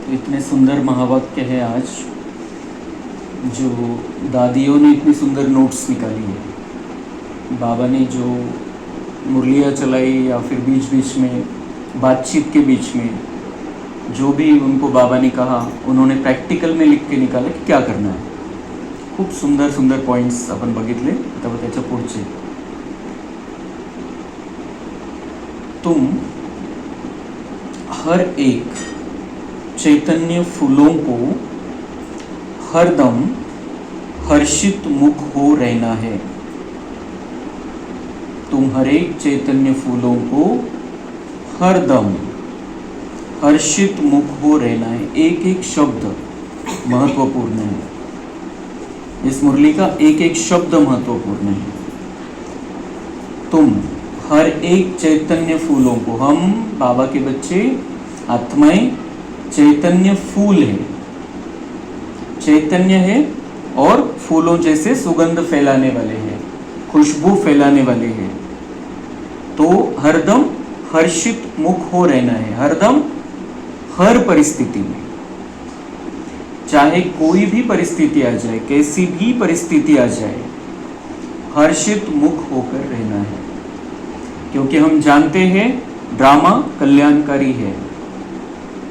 तो इतने सुंदर महावाक्य है आज, जो दादियों ने इतनी सुंदर नोट्स निकाली है। बाबा ने जो मुरलियाँ चलाई या फिर बीच बीच में बातचीत के बीच में जो भी उनको बाबा ने कहा, उन्होंने प्रॅक्टिकल में लिख के निकाला की क्या करना है। खूप सुंदर सुंदर पॉइंट्स आपण बघितले। आता त्याच्या पुढचे, तुम हर एक चैतन्य फूलों को हरदम हर्षित मुख हो रहना है। तुम हर एक चैतन्य फूलों को हरदम हर्षित मुख हो रहना है। एक एक शब्द महत्वपूर्ण है। इस मुरली का एक एक शब्द महत्वपूर्ण है। तुम हर एक चैतन्य फूलों को, हम बाबा के बच्चे आत्माएं चैतन्य फूल है, चैतन्य है और फूलों जैसे सुगंध फैलाने वाले हैं, खुशबू फैलाने वाले हैं। तो हरदम हर्षित मुख हो रहना है। हरदम, हर परिस्थिति में, चाहे कोई भी परिस्थिति आ जाए, कैसी भी परिस्थिति आ जाए, हर्षित मुख होकर रहना है। क्योंकि हम जानते हैं ड्रामा कल्याणकारी है।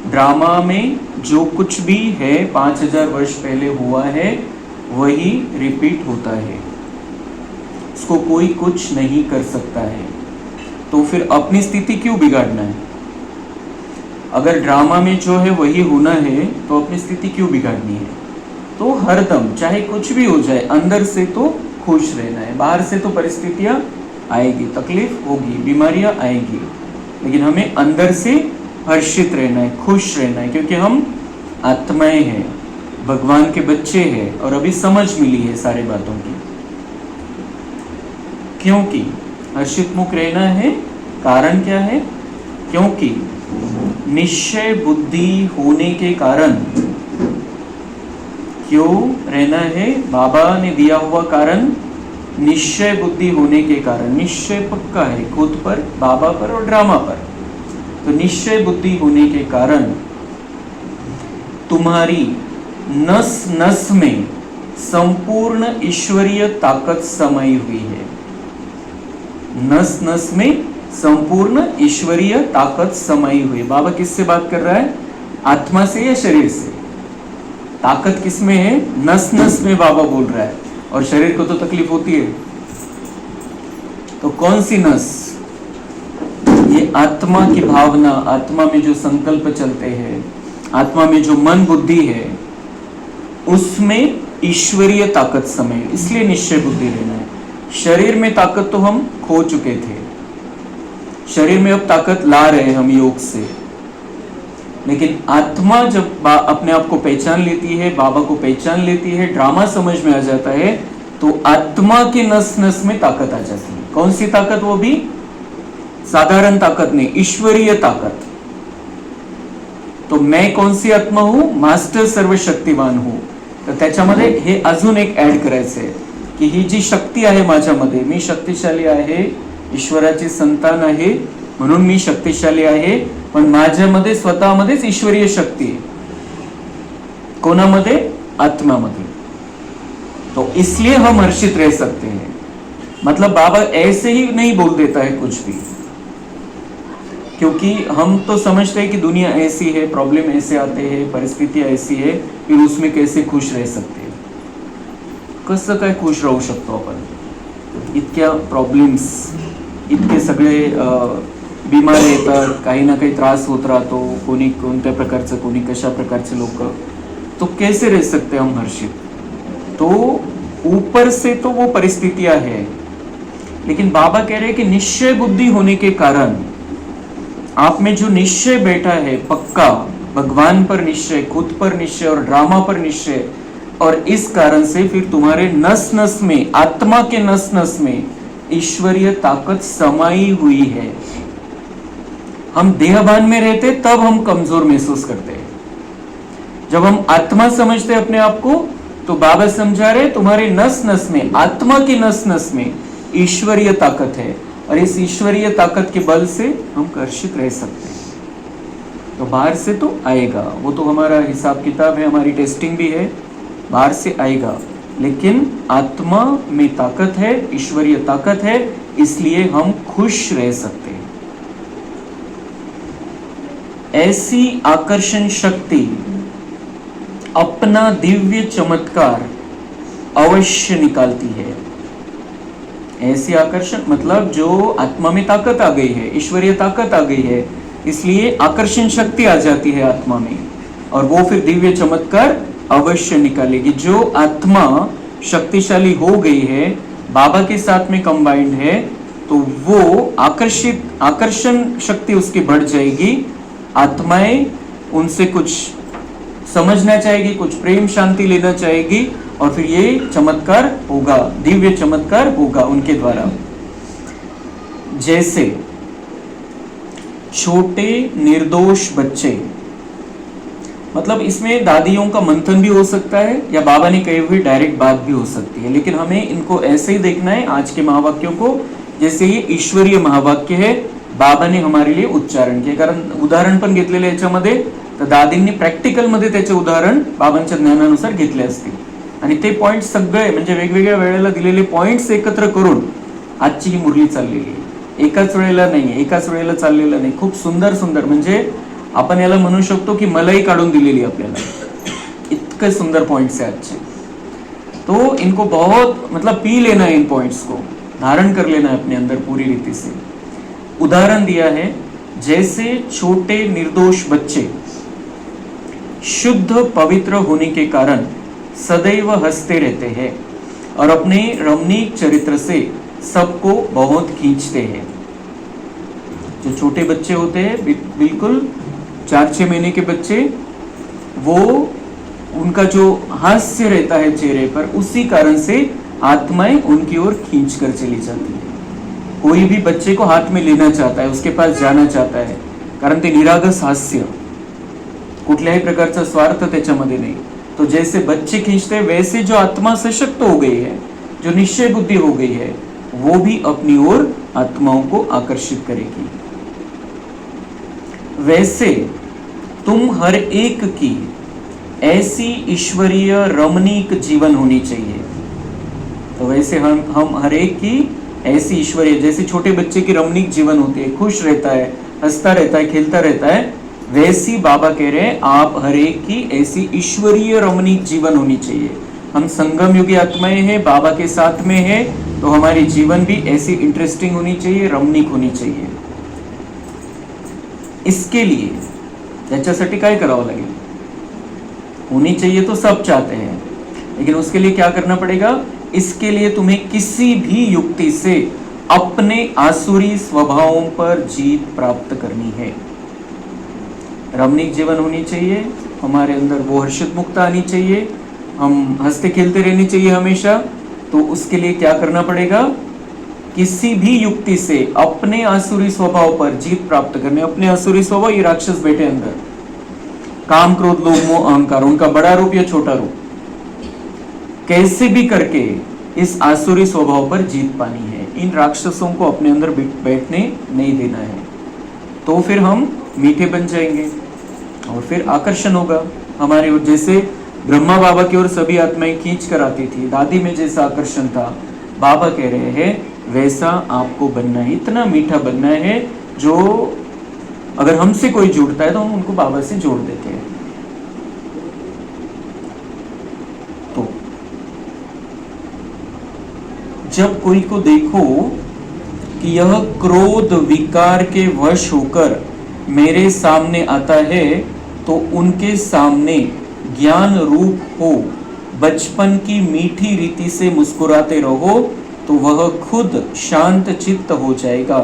ड्रामा में जो कुछ भी है 5000 वर्ष पहले हुआ है वही रिपीट होता है, उसको कोई कुछ नहीं कर सकता है। तो फिर अपनी स्थिति क्यों बिगाड़ना है? अगर ड्रामा में जो है वही होना है तो अपनी स्थिति क्यों बिगाड़नी है? तो हरदम चाहे कुछ भी हो जाए, अंदर से तो खुश रहना है। बाहर से तो परिस्थितियाँ आएगी, तकलीफ होगी, बीमारियाँ आएगी, लेकिन हमें अंदर से हर्षित रहना है, खुश रहना है। क्योंकि हम आत्माएं हैं, भगवान के बच्चे हैं और अभी समझ मिली है सारे बातों की। क्योंकि हर्षित मुख रहना है, कारण क्या है? क्योंकि निश्चय बुद्धि होने के कारण। क्यों रहना है? बाबा ने दिया हुआ कारण निश्चय बुद्धि होने के कारण। निश्चय पक्का है खुद पर, बाबा पर और ड्रामा पर। तो निश्चय बुद्धि होने के कारण तुम्हारी नस नस में संपूर्ण ईश्वरीय ताकत समाई हुई है। नस नस में संपूर्ण ईश्वरीय ताकत समाई हुई है। बाबा किससे बात कर रहा है? आत्मा से या शरीर से? ताकत किसमें है? नस नस में बाबा बोल रहा है। और शरीर को तो तकलीफ होती है, तो कौन सी नस? ये आत्मा की भावना, आत्मा में जो संकल्प चलते हैं, आत्मा में जो मन बुद्धि है, उसमें ईश्वरीय ताकत समय, इसलिए निश्चय बुद्धि रहना है। शरीर में ताकत तो हम खो चुके थे, शरीर में अब ताकत ला रहे हैं हम योग से। लेकिन आत्मा जब अपने आप को पहचान लेती है, बाबा को पहचान लेती है, ड्रामा समझ में आ जाता है, तो आत्मा के नस नस में ताकत आ जाती है। कौन सी ताकत? वो भी साधारण ताकत नहीं, ईश्वरीय ताकत। तो मैं कौन सी आत्मा हूं? मास्टर सर्वशक्तिमान हूं। तर त्याच्यामध्ये हे अजून एक ऍड करायचं आहे की ही जी शक्ती आहे माझ्यामध्ये, मी शक्तिशाली आहे, ईश्वराची संतान आहे म्हणून मी शक्तिशाली आहे, पण माझ्यामध्ये स्वतःमध्येच ईश्वरीय शक्ती आहे। कोणामध्ये? आत्मामध्ये। तो इसलिए हम हर्षित रह सकते हैं। मतलब बाबा ऐसे ही नहीं बोल देता है कुछ भी, क्योंकि हम तो समझते हैं कि दुनिया ऐसी है, प्रॉब्लम ऐसे आते हैं, परिस्थितियां ऐसी है, फिर उसमें कैसे खुश रह सकते हैं? कसं काय खुश राहू शकतो आपण? इतक्या प्रॉब्लेम्स, इतके सगळे बिमार येतात, काही ना काही त्रास होत राहतो, कोणी कोणत्या प्रकारचं, कोणी कशा प्रकारचे लोक, तो कैसे रह सकते हम हर्षित? तो ऊपर से तो वो परिस्थितियां है, लेकिन बाबा कह रहे हैं कि निश्चय बुद्धि होने के कारण आप में जो निश्चय बैठा है पक्का, भगवान पर निश्चय, खुद पर निश्चय और ड्रामा पर निश्चय, और इस कारण से फिर तुम्हारे नस नस में, आत्मा के नस नस में ईश्वरीय ताकत समाई हुई है। हम देहभान में रहते तब हम कमजोर महसूस करते हैं। जब हम आत्मा समझते अपने आप को, तो बाबा समझा रहे तुम्हारे नस नस में, आत्मा की नस नस में ईश्वरीय ताकत है, और इस ईश्वरीय ताकत के बल से हम हर्षित रह सकते हैं। तो बाहर से तो आएगा, वो तो हमारा हिसाब किताब है, हमारी टेस्टिंग भी है, बाहर से आएगा, लेकिन आत्मा में ताकत है, ईश्वरीय ताकत है, इसलिए हम खुश रह सकते हैं। ऐसी आकर्षण शक्ति अपना दिव्य चमत्कार अवश्य निकालती है। ऐसी आकर्षण मतलब जो आत्मा में ताकत आ गई है, ईश्वरीय ताकत आ गई है, इसलिए आकर्षण शक्ति आ जाती है आत्मा में, और वो फिर दिव्य चमत्कार अवश्य निकालेगी। जो आत्मा शक्तिशाली हो गई है, बाबा के साथ में कंबाइंड है, तो वो आकर्षण शक्ति उसकी बढ़ जाएगी। आत्माएं उनसे कुछ समझना चाहेगी, कुछ प्रेम शांति लेना चाहेगी, और फिर ये चमत्कार होगा, दिव्य चमत्कार होगा उनके द्वारा। जैसे छोटे निर्दोष बच्चे, मतलब इसमें दादियों का मंथन भी हो सकता है या बाबा ने कही हुई डायरेक्ट बात भी हो सकती है, लेकिन हमें इनको ऐसे ही देखना है आज के महावाक्यों को जैसे ये ईश्वरीय महावाक्य है, बाबा ने हमारे लिए उच्चारण किए। कारण उदाहरण पण घेतलेले याच्यामध्ये, तर दादींनी प्रॅक्टिकल मध्ये त्याचे उदाहरण बाबांच्या ज्ञानानुसार घेतले असतील, आणि ते पॉइंट सगळे म्हणजे वेगवेगळ्या वेळेला दिलेले पॉइंट्स एकत्र करून आजची ही मुरली चाललेली आहे। एकाच वेळेला नाही, एकाच वेळेला चाललेलं नाही, खूप सुंदर सुंदर, म्हणजे आपण याला म्हणू शकतो की मलाई काढून दिलेली आपल्याला, इतके सुंदर पॉइंट्स है अच्छे। तो इनको बहुत मतलब पी लेना है, इन पॉइंट्स को धारण कर लेना है अपने अंदर पूरी रीति से। उदाहरण दिया है, जैसे छोटे निर्दोष बच्चे शुद्ध पवित्र होने के कारण सदैव हंसते रहते हैं और अपने रमणीक चरित्र से सबको बहुत खींचते हैं। जो छोटे बच्चे होते हैं, बिल्कुल 4-6 महीने के बच्चे, वो उनका जो हास्य रहता है चेहरे पर, उसी कारण से आत्माएं उनकी ओर खींच कर चली जाती है। कोई भी बच्चे को हाथ में लेना चाहता है, उसके पास जाना चाहता है, कारण ते निरागस हास्य, कुठल्याही प्रकारचा स्वार्थ त्याच्यामध्ये नाही। तो जैसे बच्चे खींचते हैं, वैसे जो आत्मा सशक्त हो गई है, जो निश्चय बुद्धि हो गई है, वो भी अपनी ओर आत्माओं को आकर्षित करेगी। वैसे तुम हर एक की ऐसी ईश्वरीय रमणीक जीवन होनी चाहिए। तो वैसे हम हर एक की ऐसी ईश्वरीय, जैसे छोटे बच्चे की रमणीक जीवन होती है, खुश रहता है, हंसता रहता है, खेलता रहता है, वैसी बाबा कह रहे हैं आप हर एक की ऐसी ईश्वरीय रमणीक जीवन होनी चाहिए। हम संगम युगी आत्माएं हैं, बाबा के साथ में है, तो हमारी जीवन भी ऐसी इंटरेस्टिंग होनी चाहिए, रमणीक होनी चाहिए। इसके लिए याच्यासाठी काय करावं लागेल? होनी चाहिए तो सब चाहते हैं, लेकिन उसके लिए क्या करना पड़ेगा? इसके लिए तुम्हें किसी भी युक्ति से अपने आसुरी स्वभावों पर जीत प्राप्त करनी है। रमणीक जीवन होनी चाहिए, हमारे अंदर वो हर्षित मुक्ता आनी चाहिए, हम हंसते खेलते रहनी चाहिए हमेशा। तो उसके लिए क्या करना पड़ेगा? किसी भी युक्ति से अपने आसुरी स्वभाव पर जीत प्राप्त करने। अपने आसुरी स्वभाव, ये राक्षस बैठे अंदर, काम क्रोध लोभ मोह अहंकार, उनका बड़ा रूप या छोटा रूप, कैसे भी करके इस आसुरी स्वभाव पर जीत पानी है। इन राक्षसों को अपने अंदर बैठने नहीं देना है, तो फिर हम मीठे बन जाएंगे और फिर आकर्षण होगा हमारे ओर। जैसे ब्रह्मा बाबा की ओर सभी आत्माएं खींच कर आती थी, दादी में जैसा आकर्षण था, बाबा कह रहे हैं वैसा आपको बनना है, इतना मीठा बनना है, जो अगर हमसे कोई जुड़ता है तो हम उनको बाबा से जोड़ देते हैं। तो जब कोई को देखो कि यह क्रोध विकार के वश होकर मेरे सामने आता है, तो उनके सामने ज्ञान रूप हो बचपन की मीठी रीति से मुस्कुराते रहो, तो वह खुद शांत चित्त हो जाएगा,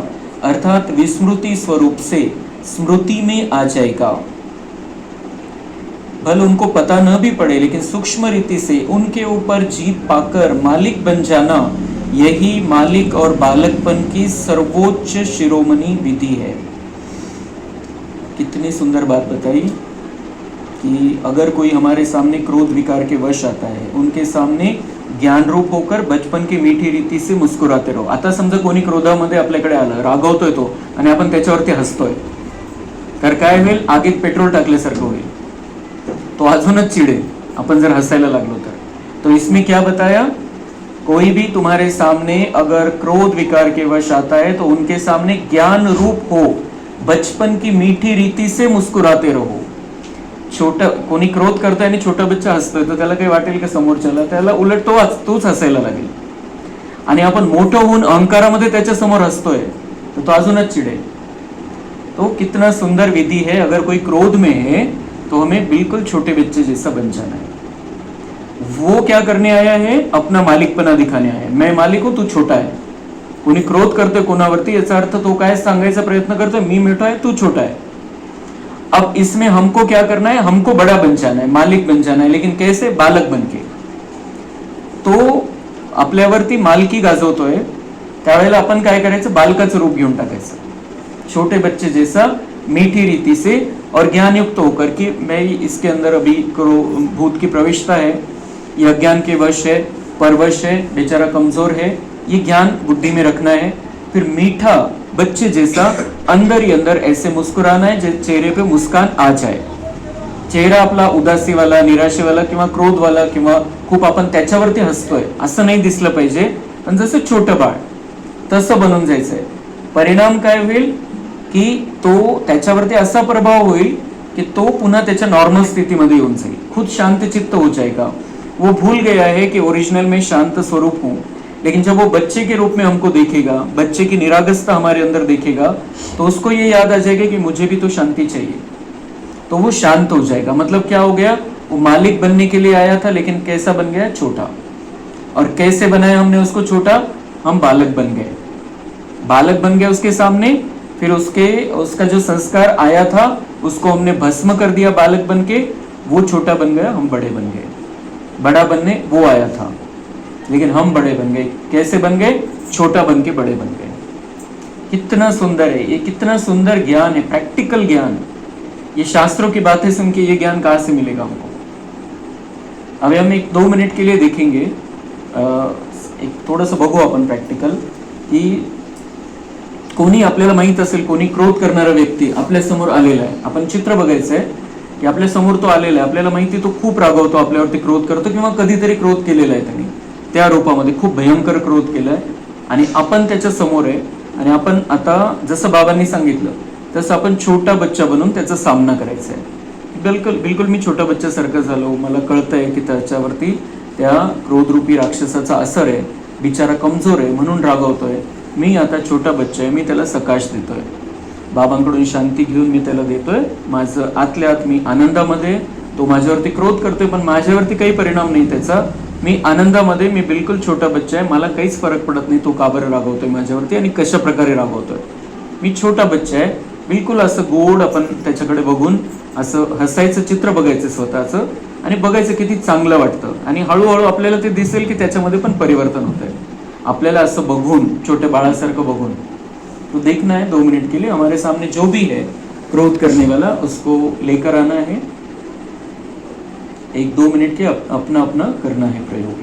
अर्थात विस्मृति स्वरूप से स्मृति में आ जाएगा। भले उनको पता न भी पड़े, लेकिन सूक्ष्म रीति से उनके ऊपर जीत पाकर मालिक बन जाना, यही मालिक और बालकपन की सर्वोच्च शिरोमणि विधि है। कितनी सुंदर बात बताई कि अगर कोई हमारे सामने क्रोध विकार के वश आता है, उनके सामने ज्ञान रूप होकर बचपन की मीठी रीती से मुस्कुराते रहो। आता समजा कोणी क्रोधामध्ये आपल्याकडे आलं, रागवतोय तो, आणि आपण त्याच्यावरती हसतोय, तर काय होईल, आगीत पेट्रोल टाकल्यासारखं होईल, तो अजूनच चिडेल अपन जर हंसायला लागलो तर. तो इसमें क्या बताया, कोई भी तुम्हारे सामने अगर क्रोध विकार के वश आता है तो उनके सामने ज्ञान रूप हो, बचपन की मीठी रीति से मुस्कुराते रहो. छोटा कोणी क्रोध करतोय आणि छोटा बच्चा हसतोय तर त्याला काही वाटेल का समोरच्याला, त्याला उलट तोच हसायला लागेल. आणि आपण मोठं होऊन अहंकारामध्ये त्याच्या समोर हसतोय तर तो अजूनच चिडेल. तो कितना सुंदर विधि है, अगर कोई क्रोध में है तो हमें बिल्कुल छोटे बच्चे जैसा बन जाना है. वो क्या करने आया है, अपना मालिकपणा दिखाने आया है. मैं मालिक हूं, तू छोटा आहे. कोणी क्रोध करतोय कोणावरती, याचा अर्थ तो काय सांगायचा प्रयत्न करतोय, मी मोठा आहे, तू छोटा है. अब इसमें हमको क्या करना है, हमको बड़ा बन जाना है, मालिक बन जाना है. लेकिन कैसे, बालक बन के. तो आपल्यावरती मालकी गाजवतोय, त्यावेळेला आपण काय करायचं, बालकाचं रूप घेऊन टाकायचं, छोटे बच्चे जैसा, मीठी रीति से और ज्ञान युक्त होकर कि मैं इसके अंदर अभी भूत की प्रविष्टता है, ये अज्ञान के वश है, परवश है, बेचारा कमजोर है, ये ज्ञान बुद्धि में रखना है. फिर मीठा बच्चे जैसा अंदर ही अंदर ऐसे मुस्कुराना है, चेहरे पे मुस्कान आ जाए. चेहरा आपला उदासीवाला, निराशेवाला किंवा क्रोधवाला किंवा खूप आपण त्याच्यावरती हसतोय असं नाही दिसलं पाहिजे, पण जसं छोटं बाळ तसं बनून जायचंय. परिणाम काय होईल की तो त्याच्यावरती असा प्रभाव होईल कि तो पुन्हा त्याच्या नॉर्मल स्थितीमध्ये येऊन जाईल, खुद शांत चित्त हो जाएगा. वो भूल गया है कि ओरिजिनल में शांत स्वरूप हूं. लेकिन जब वो बच्चे के रूप में हमको देखेगा, बच्चे की निरागसता हमारे अंदर देखेगा, तो उसको ये याद आ जाएगा कि मुझे भी तो शांति चाहिए. तो वो शांत हो जाएगा. मतलब क्या हो गया, वो मालिक बनने के लिए आया था लेकिन कैसा बन गया, छोटा. और कैसे बनाया हमने उसको छोटा, हम बालक बन गए. बालक बन गया उसके सामने, फिर उसका जो संस्कार आया था उसको हमने भस्म कर दिया बालक बन के, वो छोटा बन गया, हम बड़े बन गए. बड़ा बनने वो आया था लेकिन हम बड़े बन गए. कैसे बन गए, छोटा बन के बड़े बन गए. कितना सुंदर है ये, कितना सुंदर ज्ञान है, प्रैक्टिकल ज्ञान. ये शास्त्रों की बातें सुन के ये ज्ञान कहां से मिलेगा हमको. अभी हम 1-2 मिनिट के लिए देखेंगे, एक थोडंसं बघू आपण प्रॅक्टिकल, की कोणी आपल्याला माहित असेल, कोणी क्रोध करणारा व्यक्ती आपल्या समोर आलेला आहे. आपण चित्र बघायचंय की आपल्या समोर तो आलेला आहे, आपल्याला माहिती तो खूप रागवतो, आपल्यावरती क्रोध करतो किंवा कधीतरी क्रोध केलेला आहे त्यांनी, त्या रूपामध्ये खूप भयंकर क्रोध केलाय आणि आपण त्याच्या समोर आहे. आणि आपण आता जसं बाबांनी सांगितलं तसं आपण छोटा बच्चा बनून त्याचा सामना करायचा आहे. बिलकुल मी छोटा बच्च्यासारखं झालो, मला कळतंय की त्याच्यावरती त्या क्रोधरूपी राक्षसाचा असर आहे, बिचारा कमजोर आहे म्हणून रागवतोय. मी आता छोटा बच्चा आहे, मी त्याला सकाश देतोय, बाबांकडून शांती घेऊन मी त्याला देतोय. माझं आतल्या आत मी आनंदामध्ये, तो माझ्यावरती क्रोध करतोय पण माझ्यावरती काही परिणाम नाही त्याचा, मी आनंदामध्ये, मी बिलकुल छोटा बच्चा आहे, मला काहीच फरक पडत नाही तो का बरं रागवतोय माझ्यावरती आणि कशा प्रकारे रागवतोय. मी छोटा बच्चा आहे. बिलकुल असं गोड आपण त्याच्याकडे बघून असं हसायचं चित्र बघायचं स्वतःचं आणि बघायचं किती चांगलं वाटतं. आणि हळूहळू आपल्याला ते दिसेल की त्याच्यामध्ये पण परिवर्तन होतंय. आपल्याला असं बघून, छोटे बाळासारखं बघून, तो देखना है 2 मिनट के लिए, हमारे सामने जो भी है क्रोध करने वाला उसको लेकर आना है. 1-2 मिनट के अपना अपना करना है प्रयोग.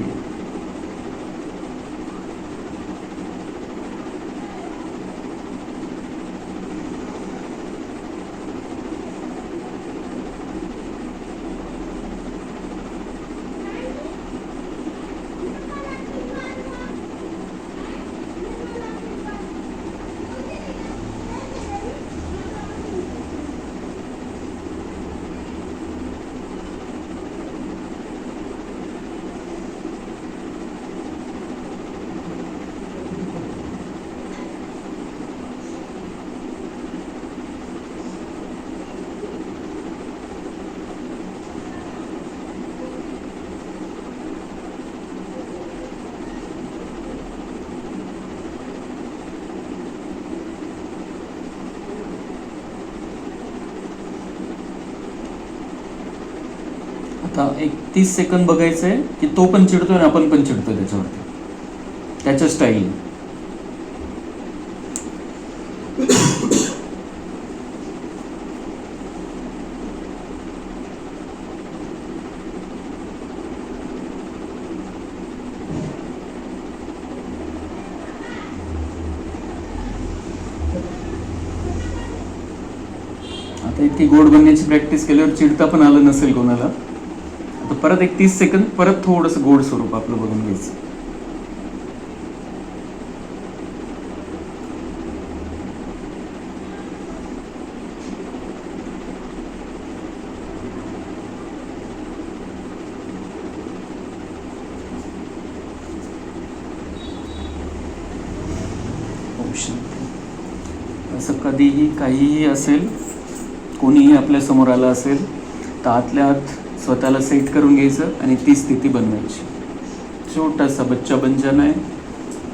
आता एक 30 सेकंद बघायचंय की तो पण चिडतोय आणि आपण पण चिडतोय त्याच्यावरती, त्याच्या स्टाईल. आता इतकी गोड बनण्याची प्रॅक्टिस केल्यावर चिडता पण आलं नसेल कोणाला. आता परत एक 30 सेकंद परत थोडंसं गोड स्वरूप आपलं बघून घ्यायचं. असं कधीही काहीही असेल, कोणीही आपल्या समोर आलं असेल तर आतल्या आत स्वतःला सेट करून घ्यायचं आणि ती स्थिती बनवायची. छोटासा बच्चा बन जाना आहे.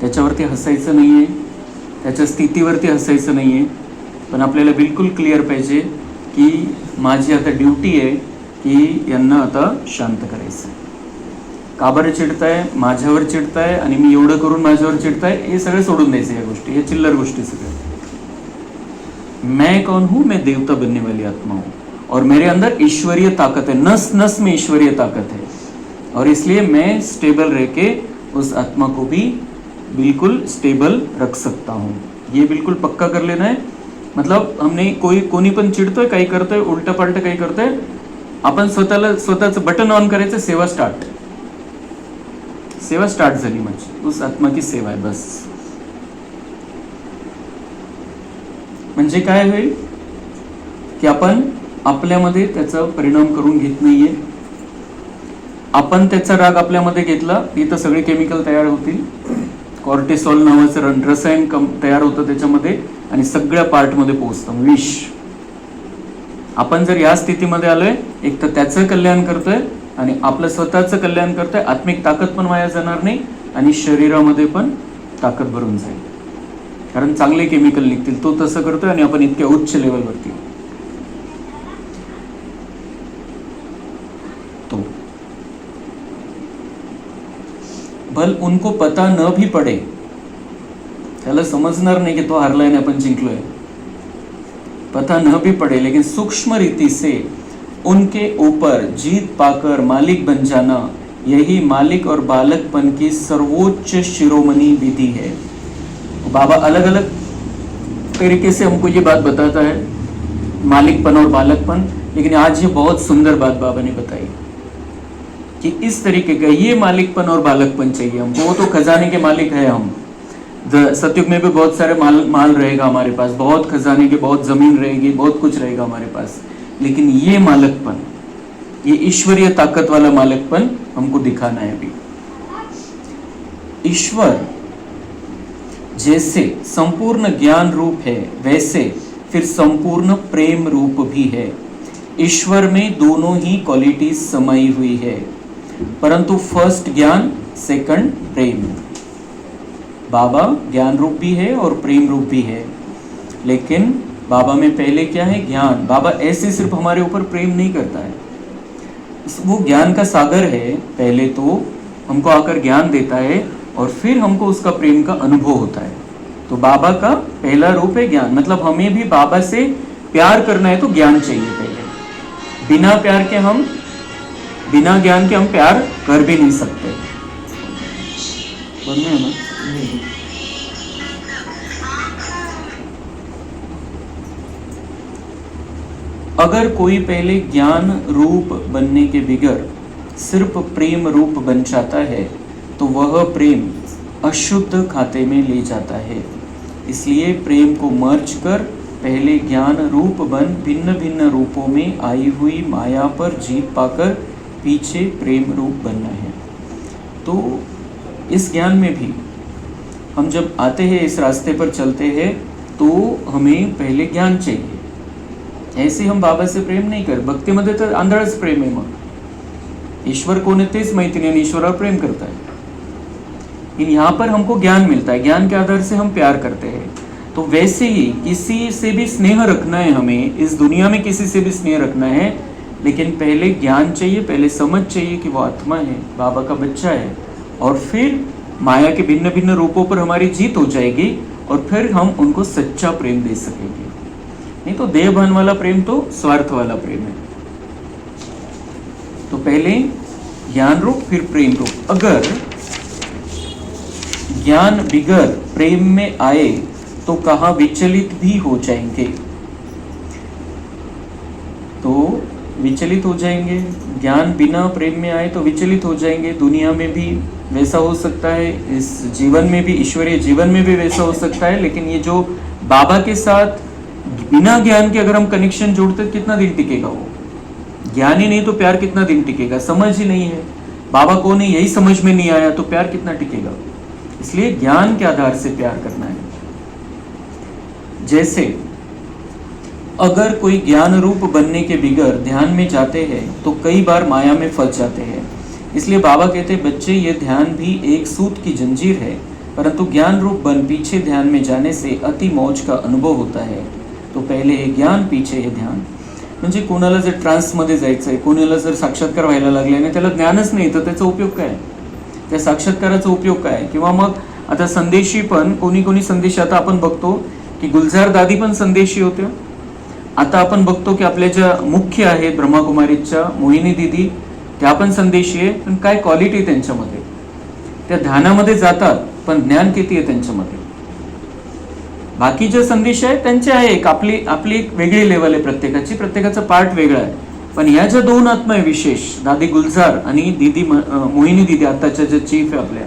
त्याच्यावरती हसायचं नाही आहे, त्याच्या स्थितीवरती हसायचं नाही आहे, पण आपल्याला बिलकुल क्लिअर पाहिजे की माझी आता ड्युटी आहे की यांना आता शांत करायचं. का बरं चिडताय, माझ्यावर चिडताय आणि मी एवढं करून माझ्यावर चिडताय, हे सगळं सोडून द्यायचं. या गोष्टी, हे चिल्लर गोष्टी सगळ्या. मैं कौन हूं? मैं देवता बनने वाली आत्मा हूं और मेरे अंदर ईश्वरीय ताकत है. नस नस में ईश्वरीय ताकत है और इसलिए मैं स्टेबल रह के उस आत्मा को भी बिल्कुल स्टेबल रख सकता हूं. ये बिल्कुल पक्का कर लेना है. मतलब हमने कोणी पण चिडतोय, काही करतोय, उलट पालट काही करतोय, आपण स्वतःचं बटन ऑन करायचं. सेवा स्टार्ट. सेवा स्टार्ट झाली माझी. उस आत्मा की सेवा आहे बस. म्हणजे काय होईल की आपण आपल्यामध्ये त्याचा परिणाम करून घेत नाहीये. आपण त्याचा राग आपल्यामध्ये घेतला, इथं सगळे केमिकल तयार होतील. कॉर्टिसॉल नावाचं रसायन तयार होतं त्याच्यामध्ये आणि सगळ्या पार्टमध्ये पोहोचतं विष. आपण जर या स्थितीमध्ये आलोय, एक तर त्याचं कल्याण करतोय आणि आपलं स्वतःचं कल्याण करतोय. आत्मिक ताकद पण वाया जाणार नाही आणि शरीरामध्ये पण ताकद भरून जाईल, कारण चांगले केमिकल निघतील. तो तसं करतोय आणि आपण इतक्या उच्च लेवलवरती. तो भल उनको पता न भी पडे, त्याला समजणार नाही की तो हारलाय आणि आपण जिंकलोय. पता न भी पड़े लेकिन सूक्ष्म रीति से उनके ऊपर जीत पाकर मालिक बन जाना, यही मालिक और बालकपन की सर्वोच्च शिरोमणि विधि है. बाबा अलग अलग तरीके से हमको ये बात बताता है, मालिकपन और बालकपन, लेकिन आज ये बहुत सुंदर बात बाबा ने बताई कि इस तरीके का ये मालिकपन और बालकपन चाहिए हमको. वो तो खजाने के मालिक है हम. सतयुग में भी बहुत सारे माल रहेगा हमारे पास, बहुत खजाने के, बहुत जमीन रहेगी, बहुत कुछ रहेगा हमारे पास, लेकिन ये मालिकपन, ये ईश्वरीय ताकत वाला मालिकपन हमको दिखाना है अभी. ईश्वर जैसे संपूर्ण ज्ञान रूप है, वैसे फिर संपूर्ण प्रेम रूप भी है. ईश्वर में दोनों ही क्वालिटीज समाई हुई है, परंतु फर्स्ट ज्ञान, सेकंड प्रेम. बाबा ज्ञान रूप भी है और प्रेम रूप भी है, लेकिन बाबा में पहले क्या है? ज्ञान. बाबा ऐसे सिर्फ हमारे ऊपर प्रेम नहीं करता है, वो ज्ञान का सागर है. पहले तो हमको आकर ज्ञान देता है और फिर हमको उसका प्रेम का अनुभव होता है. तो बाबा का पहला रूप है ज्ञान. मतलब हमें भी बाबा से प्यार करना है तो ज्ञान चाहिए पहले. बिना प्यार के हम, बिना ज्ञान के हम प्यार कर भी नहीं सकते. बनना है ना? अगर कोई पहले ज्ञान रूप बनने के बगैर सिर्फ प्रेम रूप बन जाता है तो वह प्रेम अशुद्ध खाते में ले जाता है. इसलिए प्रेम को मर्ज कर पहले ज्ञान रूप बन भिन्न भिन्न रूपों में आई हुई माया पर जीत पाकर पीछे प्रेम रूप बनना है. तो इस ज्ञान में भी हम जब आते हैं, इस रास्ते पर चलते हैं, तो हमें पहले ज्ञान चाहिए. ऐसे हम बाबा से प्रेम नहीं कर. भक्तीमध्ये तर आंधळच प्रेम आहे. मग ईश्वर कोण आहे तेच माहिती नाही आणि ईश्वरावर प्रेम करता है. यहाँ पर हमको ज्ञान मिलता है, ज्ञान के आधार से हम प्यार करते हैं. तो वैसे ही किसी से भी स्नेह रखना है हमें, इस दुनिया में किसी से भी स्नेह रखना है, लेकिन पहले ज्ञान चाहिए, पहले समझ चाहिए कि वो आत्मा है, बाबा का बच्चा है, और फिर माया के भिन्न भिन्न रूपों पर हमारी जीत हो जाएगी और फिर हम उनको सच्चा प्रेम दे सकेंगे. नहीं तो देहभान वाला प्रेम तो स्वार्थ वाला प्रेम है. तो पहले ज्ञान रूप फिर प्रेम रूप. अगर ज्ञान बिगर प्रेम में आए तो कहाँ विचलित भी हो जाएंगे. विचलित हो जाएंगे। ज्ञान बिना प्रेम में आए तो विचलित हो जाएंगे। दुनिया में भी वैसा हो सकता है, इस जीवन में भी, ईश्वरीय जीवन में भी वैसा हो सकता है। लेकिन ये जो बाबा के साथ बिना ज्ञान के अगर हम कनेक्शन जोड़ते तो कितना दिन टिकेगा वो? ज्ञान ही नहीं तो प्यार कितना दिन टिकेगा? समझ ही नहीं है, बाबा कौन है यही समझ में नहीं आया तो प्यार कितना टिकेगा? इसलिए ज्ञान के आधार से प्यार करना है। जैसे अगर कोई ज्ञान रूप बनने के बिगर ध्यान में जाते हैं तो कई बार माया में फंस जाते हैं। इसलिए बाबा कहते हैं, बच्चे ये ध्यान भी एक सूत की जंजीर है, परंतु ज्ञान रूप बन पीछे ध्यान में जाने से अति मौज का अनुभव होता है। तो पहले हे ज्ञान, पीछे हे ध्यान. म्हणजे कोणाला जर ट्रान्समध्ये जायचं आहे, कोणाला जर साक्षात्कार व्हायला लागले आणि त्याला ज्ञानच नाही तर त्याचा उपयोग काय? त्या साक्षात्काराचा उपयोग काय? किंवा मग आता संदेशी पण कोणी कोणी संदेशी, आता आपण बघतो की गुलजार दादी पण संदेशी होत्या. आता आपण बघतो की आपल्या ज्या मुख्य आहेत ब्रह्माकुमारीच्या मोहिनी दीदी, त्या पण संदेशी आहे. पण काय क्वालिटी त्यांच्यामध्ये? त्या ध्यानामध्ये जातात पण ज्ञान किती आहे त्यांच्यामध्ये? बाकी जे संदेश आहेत त्यांचे आहे एक आपली एक वेगळी लेवल आहे प्रत्येकाची, प्रत्येकाचा पार्ट वेगळा आहे. पण या ज्या दोन आत्मा आहे विशेष, दादी गुलजार आणि दीदी मोहिनी दीदी आताच्या जे चीफ आहे आपल्या,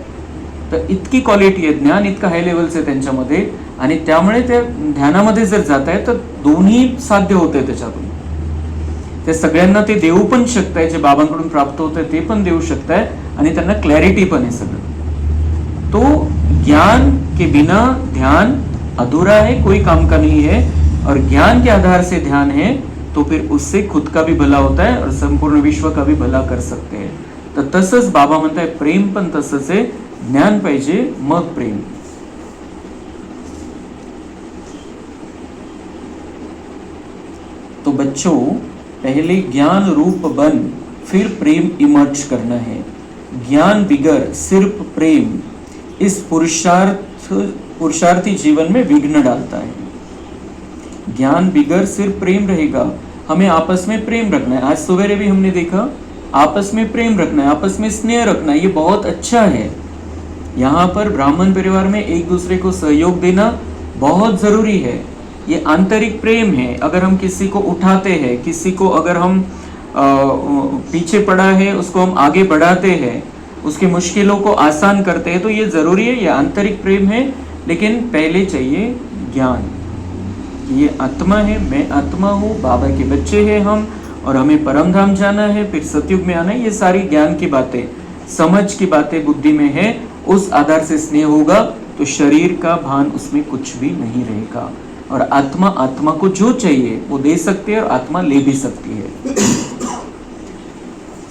तर इतकी क्वालिटी आहे, ज्ञान इतकं हाय लेवलचं आहे त्यांच्यामध्ये. आणि त्यामुळे त्या ध्यानामध्ये जर जात आहे तर दोन्ही साध्य होत आहे त्याच्यातून. त्या सगळ्यांना ते देऊ पण शकताय, जे बाबांकडून प्राप्त होत आहे ते पण देऊ शकताय आणि त्यांना क्लॅरिटी पण आहे सगळं. तो ज्ञान के बिना ध्यान अधूरा है, कोई काम का नहीं है. और ज्ञान के आधार से ध्यान है तो फिर उससे खुद का भी भला होता है और संपूर्ण विश्व का भी भला कर सकते हैं. तर तसंच बाबा म्हणताय प्रेम पण तसंच आहे, ज्ञान पाहिजे मग प्रेम. तो बच्चों, पहले ज्ञान रूप बन फिर प्रेम इमर्ज करना है. ज्ञान बिगर सिर्फ प्रेम इस पुरुषार्थी जीवन में विघ्न डालता है. ज्ञान बिगर सिर्फ प्रेम रहेगा. हमें आपस में प्रेम रखना है. आज सवेरे भी हमने देखा, आपस में प्रेम रखना है, आपस में स्नेह रखना है, ये बहुत अच्छा है. यहाँ पर ब्राह्मण परिवार में एक दूसरे को सहयोग देना बहुत जरूरी है. ये आंतरिक प्रेम है. अगर हम किसी को उठाते हैं, किसी को अगर हम पीछे पड़ा है उसको हम आगे बढ़ाते हैं, उसकी मुश्किलों को आसान करते हैं, तो ये जरूरी है, ये आंतरिक प्रेम है. लेकिन पहले चाहिए ज्ञान. ये आत्मा है, मैं आत्मा हूँ, बाबा के बच्चे हैं हम, और हमें परम धाम जाना है, फिर सतयुग में आना है. ये सारी ज्ञान की बातें, समझ की बातें बुद्धि में है. उस आधार से स्नेह होगा तो शरीर का भान उसमें कुछ भी नहीं रहेगा. और आत्मा को जो चाहिए वो दे सकती है और आत्मा ले भी सकती है.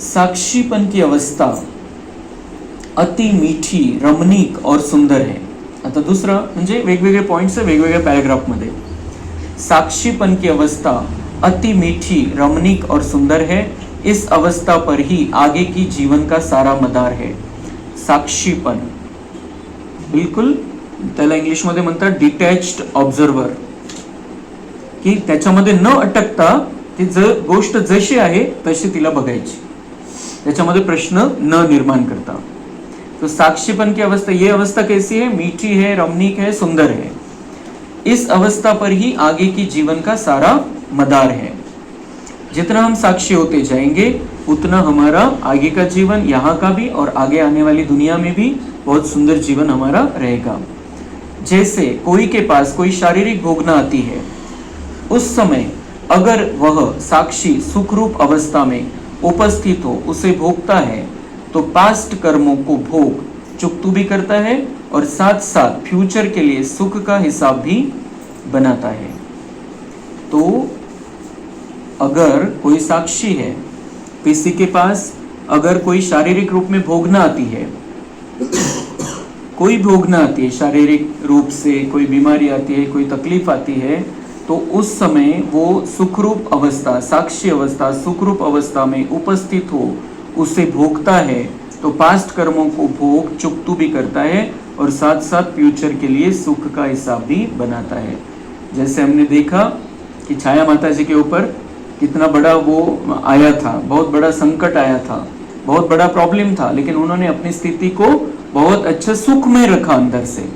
साक्षीपन की अवस्था अति मीठी, रमणीक और सुंदर है. आता दुसरा म्हणजे वेगवेगळे पॉइंट्स आहे वेगवेगळ्या पॅराग्राफ मध्ये. साक्षीपन की अवस्था अति मीठी, रमणीक और सुंदर है. इस अवस्था पर ही आगे की जीवन का सारा मदार है. साक्षीपन, बिलकुल त्याला इंग्लिश मध्ये म्हणतात डिटॅच्ड ऑब्झर्वर, की त्याच्यामध्ये न अटकता ती गोष्ट जशी आहे तशी तिला बघायची, त्याच्यामध्ये प्रश्न न निर्माण करता. तो साक्षीपन की अवस्था, ये अवस्था कैसी है? मीठी है, रमणीक है, सुंदर है. इस अवस्था पर ही आगे की जीवन का सारा मदार है. जितना हम साक्षी होते जाएंगे उतना हमारा आगे का जीवन, यहाँ का भी और आगे आने वाली दुनिया में भी बहुत सुंदर जीवन हमारा रहेगा. जैसे कोई के पास कोई शारीरिक भोगना आती है, उस समय अगर वह साक्षी सुखरूप अवस्था में उपस्थित हो, उसे भोगता है, तो पास्ट कर्मों को भोग चुकतू भी करता है और साथ साथ फ्यूचर के लिए सुख का हिसाब भी बनाता है. तो अगर कोई साक्षी है, किसी के पास अगर कोई शारीरिक रूप में भोगना आती है, कोई भोगना आती है शारीरिक रूप से, कोई बीमारी आती है, कोई तकलीफ आती है, तो उस समय वो सुखरूप अवस्था, साक्षी अवस्था, सुखरूप अवस्था में उपस्थित हो, उसे भोगता है, तो पास्ट कर्मों को भोग चुकतू भी करता है और साथ साथ फ्यूचर के लिए सुख का हिसाब भी बनाता है. जैसे हमने देखा कि छाया माता जी के ऊपर कितना बड़ा वो आया था, बहुत बड़ा संकट आया था, बहुत बड़ा प्रॉब्लम था, लेकिन उन्होंने अपनी स्थिति को बहुत अच्छा सुख में रखा अंदर से.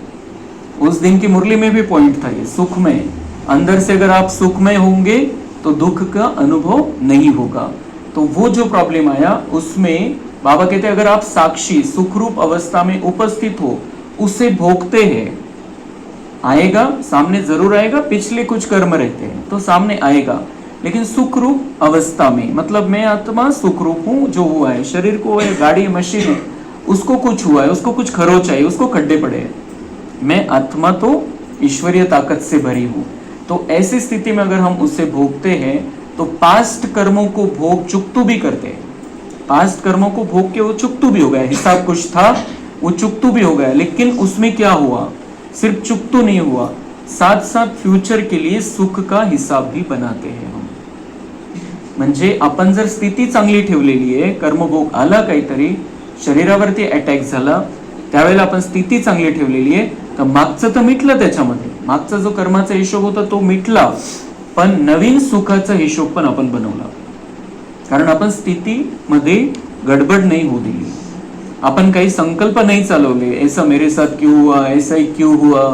उस दिन की मुरली में भी पॉइंट था ये, सुख में. अंदर से अगर आप सुख में होंगे तो दुख का अनुभव नहीं होगा। तो वो जो प्रॉब्लम आया उसमें बाबा कहते हैं अगर आप साक्षी सुखरूप अवस्था में उपस्थित हो, उसे भोगते हैं, आएगा, सामने जरूर आएगा। पिछले कुछ कर्म रहते हैं तो सामने आएगा, लेकिन सुखरूप अवस्था में, मतलब मैं आत्मा सुखरूप हूं, जो हुआ है शरीर को है, गाड़ी मशीन है, उसको कुछ हुआ है, उसको कुछ खरोच आई, उसको खड्डे पड़े हैं, मैं आत्मा तो ईश्वरीय ताकत से भरी हूं। तो ऐसी स्थिति में अगर हम उसे भोगते हैं तो पास्ट कर्मों को भोग चुकतू भी करते हैं। पास्ट कर्मों को भोग के वो चुकतू भी हो गया, हिसाब कुछ था वो चुकतू भी हो गया, लेकिन उसमें क्या हुआ, सिर्फ चुकतू नहीं हुआ, साथ साथ फ्यूचर के लिए सुख का हिसाब भी बनाते हैं हम। म्हणजे आपण जर स्थिती चांगली ठेवलेली आहे, कर्मभोग आला काहीतरी, शरीरावरती अटॅक झाला, त्यावेळेला आपण स्थिती चांगली ठेवलेली आहे, तर मागचं तर मिटलं, त्याच्यामध्ये मागचा जो कर्माचा हिशोब होता तो मिटला, पण नवीन सुखाचा हिशोब पण आपण बनवला, कारण आपण स्थितीमध्ये गडबड नाही होऊ दिली, अपन कई संकल्प नहीं चालवले, ऐसा मेरे साथ क्यों हुआ, ऐसा ही क्यों हुआ,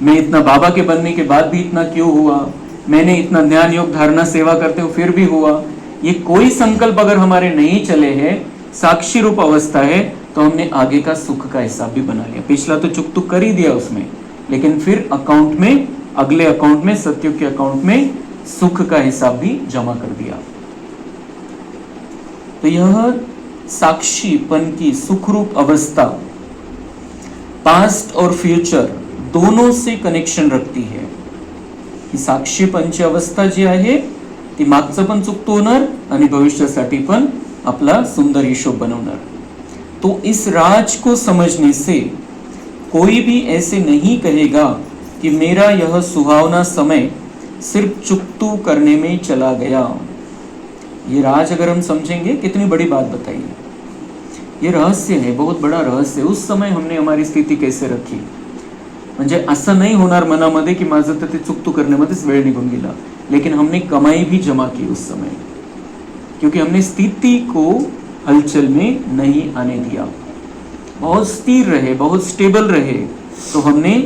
मैं इतना बाबा के बनने के बाद भी इतना क्यों हुआ, मैंने इतना ज्ञान योग धारणा सेवा करते हुए फिर भी हुआ, ये कोई संकल्प अगर हमारे नहीं चले हैं, साक्षी रूप अवस्था है, तो हमने आगे का सुख का हिसाब भी बना लिया। पिछला तो चुक कर ही दिया उसमें, लेकिन फिर अकाउंट में, अगले अकाउंट में, सत्युग के अकाउंट में सुख का हिसाब भी जमा कर दिया। तो यह साक्षीपन की सुखरूप अवस्था पास्ट और फ्यूचर दोनों से कनेक्शन रखती है। ही साक्षीपणची अवस्था जी आहे ती मागचं पण चुकतो होणार आणि भविष्यासाठी पण आपला सुंदर हिशोब बनवणार। तो इस राज को समझने से कोई भी ऐसे नहीं कहेगा कि मेरा यह सुहावना समय सिर्फ चुकतू करने में चला गया। ये राज अगर हम समझेंगे, कितनी बड़ी बात बताइए, ये रहस्य है, बहुत बड़ा रहस्य। उस समय हमने हमारी स्थिती कैसे रखी, म्हणजे असं नाही होणार मनामध्ये की माझं तर ते चुकतू करण्यामध्येच वेळ निघून गेला, लेकिन हमने कमाई भी जमा की उस समय, क्योंकि हमने स्थिति को हलचल में नहीं आने दिया, बहुत स्थिर रहे, बहुत स्टेबल रहे। तो हमने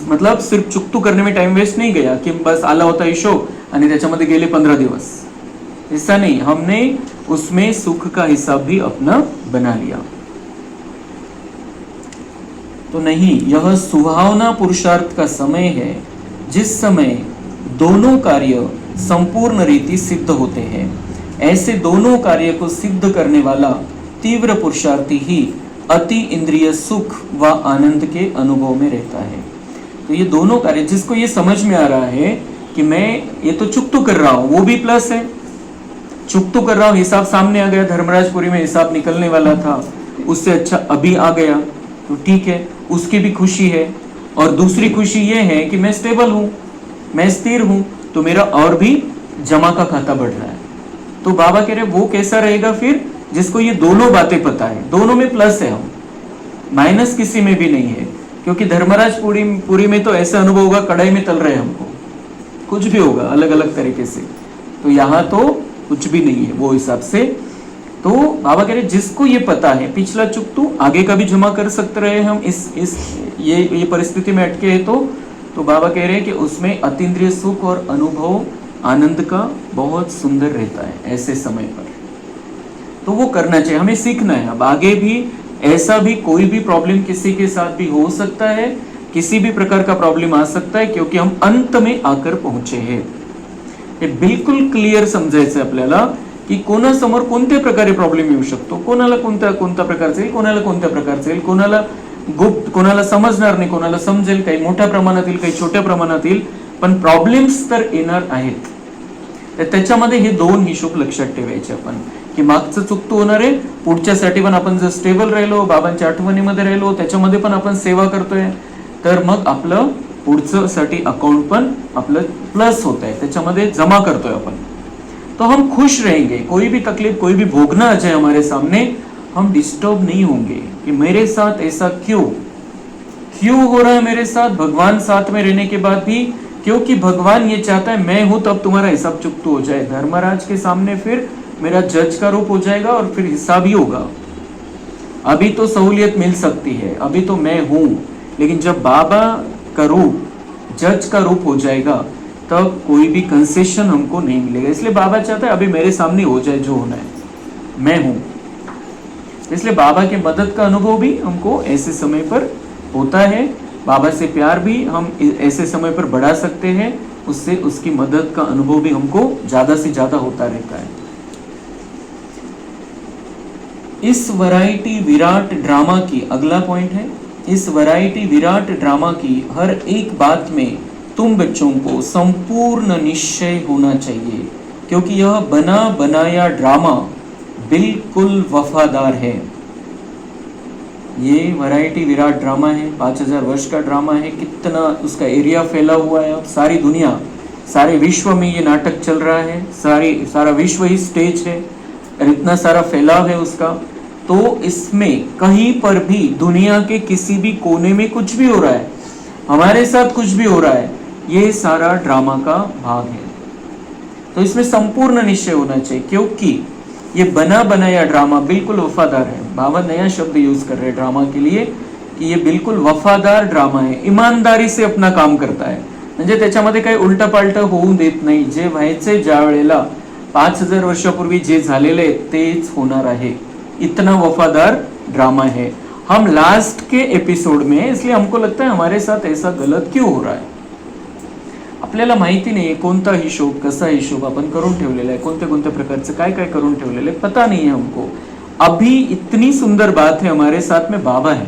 मतलब सिर्फ चुकतू करने में टाइम वेस्ट नहीं गया कि बस आला होता हिशोब आणि त्याच्यामध्ये गेले 15 दिवस, ऐसा नहीं, हमने उसमें सुख का हिसाब भी अपना बना लिया। तो नहीं, यह सुहावना पुरुषार्थ का समय है जिस समय दोनों कार्य संपूर्ण रीति सिद्ध होते हैं। ऐसे दोनों कार्य को सिद्ध करने वाला तीव्र पुरुषार्थी ही अति इंद्रिय सुख व आनंद के अनुभव में रहता है। तो ये दोनों कार्य, जिसको ये समझ में आ रहा है कि मैं ये तो चुकतू कर रहा हूं, वो भी प्लस है, चुकतू कर रहा हूं, हिसाब सामने आ गया, धर्मराजपुरी में हिसाब निकलने वाला था, उससे अच्छा अभी आ गया, तो ठीक है, उसकी भी खुशी है। और दूसरी खुशी ये है कि मैं स्टेबल हूं, मैं स्थिर हूं, तो मेरा और भी जमा का खाता बढ़ रहा है। तो बाबा कह रहे वो कैसा रहेगा फिर, जिसको ये दोनों बातें पता है, दोनों में प्लस है, हम माइनस किसी में भी नहीं है। क्योंकि धर्मराजपुरी में तो ऐसा अनुभव होगा कढ़ाई में तल रहे हमको, कुछ भी होगा अलग अलग तरीके से, तो यहाँ तो कुछ भी नहीं है वो हिसाब से। तो बाबा कह रहे जिसको ये पता है पिछला चुकतू आगे का भी जमा कर सकते रहे हम, इस ये परिस्थिति में अटके हैं, तो बाबा कह रहे हैं कि उसमें अतीन्द्रिय सुख और अनुभव आनंद का बहुत सुंदर रहता है ऐसे समय पर। तो वो करना चाहिए, हमें सीखना है। अब आगे भी ऐसा भी कोई भी प्रॉब्लम किसी के साथ भी हो सकता है, किसी भी प्रकार का प्रॉब्लम आ सकता है, क्योंकि हम अंत में आकर पहुंचे हैं। हे बिलकुल क्लिअर समजायचं आपल्याला की कोणासमोर कोणत्या प्रकारे प्रॉब्लेम येऊ शकतो, कोणाला कोणत्या प्रकारचा येईल, कोणाला कोणत्या प्रकारचा येईल, कोणाला गुप्त, कोणाला समजणार नाही, कोणाला समजेल, काही मोठ्या प्रमाणात येईल, काही छोट्या प्रमाणात येईल, पण प्रॉब्लेम्स तर येणार आहेत। तर त्याच्यामध्ये हे दोन हिशोब लक्षात ठेवायचे आपण, की मागचं चुकतो होणार आहे, पुढच्यासाठी पण आपण जर स्टेबल राहिलो, बाबांच्या आठवणीमध्ये राहिलो, त्याच्यामध्ये पण आपण सेवा करतोय, तर मग आपलं पुढचं साठी अकाउंट पण आपलं प्लस होत आहे, त्याच्यामध्ये जमा करतोय आपण। तो हम खुश रहेंगे, कोई भी तकलीफ, कोई भी भोगना आ जाए हमारे सामने, हम डिस्टर्ब नहीं होंगे कि मेरे साथ ऐसा क्यों हो रहा है मेरे साथ, भगवान साथ में रहने के बाद भी, क्योंकि भगवान ये चाहता है मैं हूं तब तुम्हारा हिसाब चुकतू हो जाए, धर्मराज के सामने फिर मेरा जज का रूप हो जाएगा और फिर हिसाब ही होगा। अभी तो सहूलियत मिल सकती है, अभी तो मैं हूं, लेकिन जब बाबा का रूप, जज का रूप हो जाएगा, तब कोई भी कंसेशन हमको नहीं मिलेगा। इसलिए बाबा चाहता है अभी मेरे सामने हो जाए जो होना है, मैं हूं। इसलिए बाबा की मदद का अनुभव भी हमको ऐसे समय पर होता है, बाबा से प्यार भी हम ऐसे समय पर बढ़ा सकते हैं, उससे उसकी मदद का अनुभव भी हमको ज्यादा से ज्यादा होता रहता है। इस वैरायटी विराट ड्रामा की, अगला पॉइंट है, इस वैरायटी विराट ड्रामा की हर एक बात में तुम बच्चों को संपूर्ण निश्चय होना चाहिए, क्योंकि यह बना बनाया ड्रामा बिल्कुल वफादार है। ये वैरायटी विराट ड्रामा है, 5000 वर्ष का ड्रामा है, कितना उसका एरिया फैला हुआ है, अब सारी दुनिया, सारे विश्व में ये नाटक चल रहा है, सारा विश्व ही स्टेज है और इतना सारा फैलाव है उसका। तो इसमें कहीं पर भी दुनिया के किसी भी कोने में कुछ भी हो रहा है, हमारे साथ कुछ भी हो रहा है, ये सारा ड्रामा का भाग है। तो इसमें संपूर्ण निश्चय होना चाहिए, क्योंकि ये बना बनाया ड्रामा बिल्कुल वफादार है। बाबा नया शब्द यूज कर रहे हैं ड्रामा के लिए कि ये बिल्कुल वफादार ड्रामा आहे, इमानदारी से अपना काम करता है, म्हणजे त्याच्यामध्ये काही उलटपालट होऊ देत नाही। जे व्हायचे ज्या वेळेला 5000 वर्षापूर्वी जे झालेले तेच होणार आहे, इतना वफादार ड्रामा है। हम लास्ट के एपिसोड में, इसलिए हमको लगता है हमारे साथ ऐसा गलत क्यों हो रहा है, आपल्याला माहिती नाही कोणता हिशोब, कसा हिशोब आपण करून ठेवलेला आहे, कोणत्या कोणत्या प्रकारचं काय काय करून ठेवलेलं आहे, पता नहीं है हमको। अभी इतनी सुंदर बात है, हमारे साथ में बाबा है,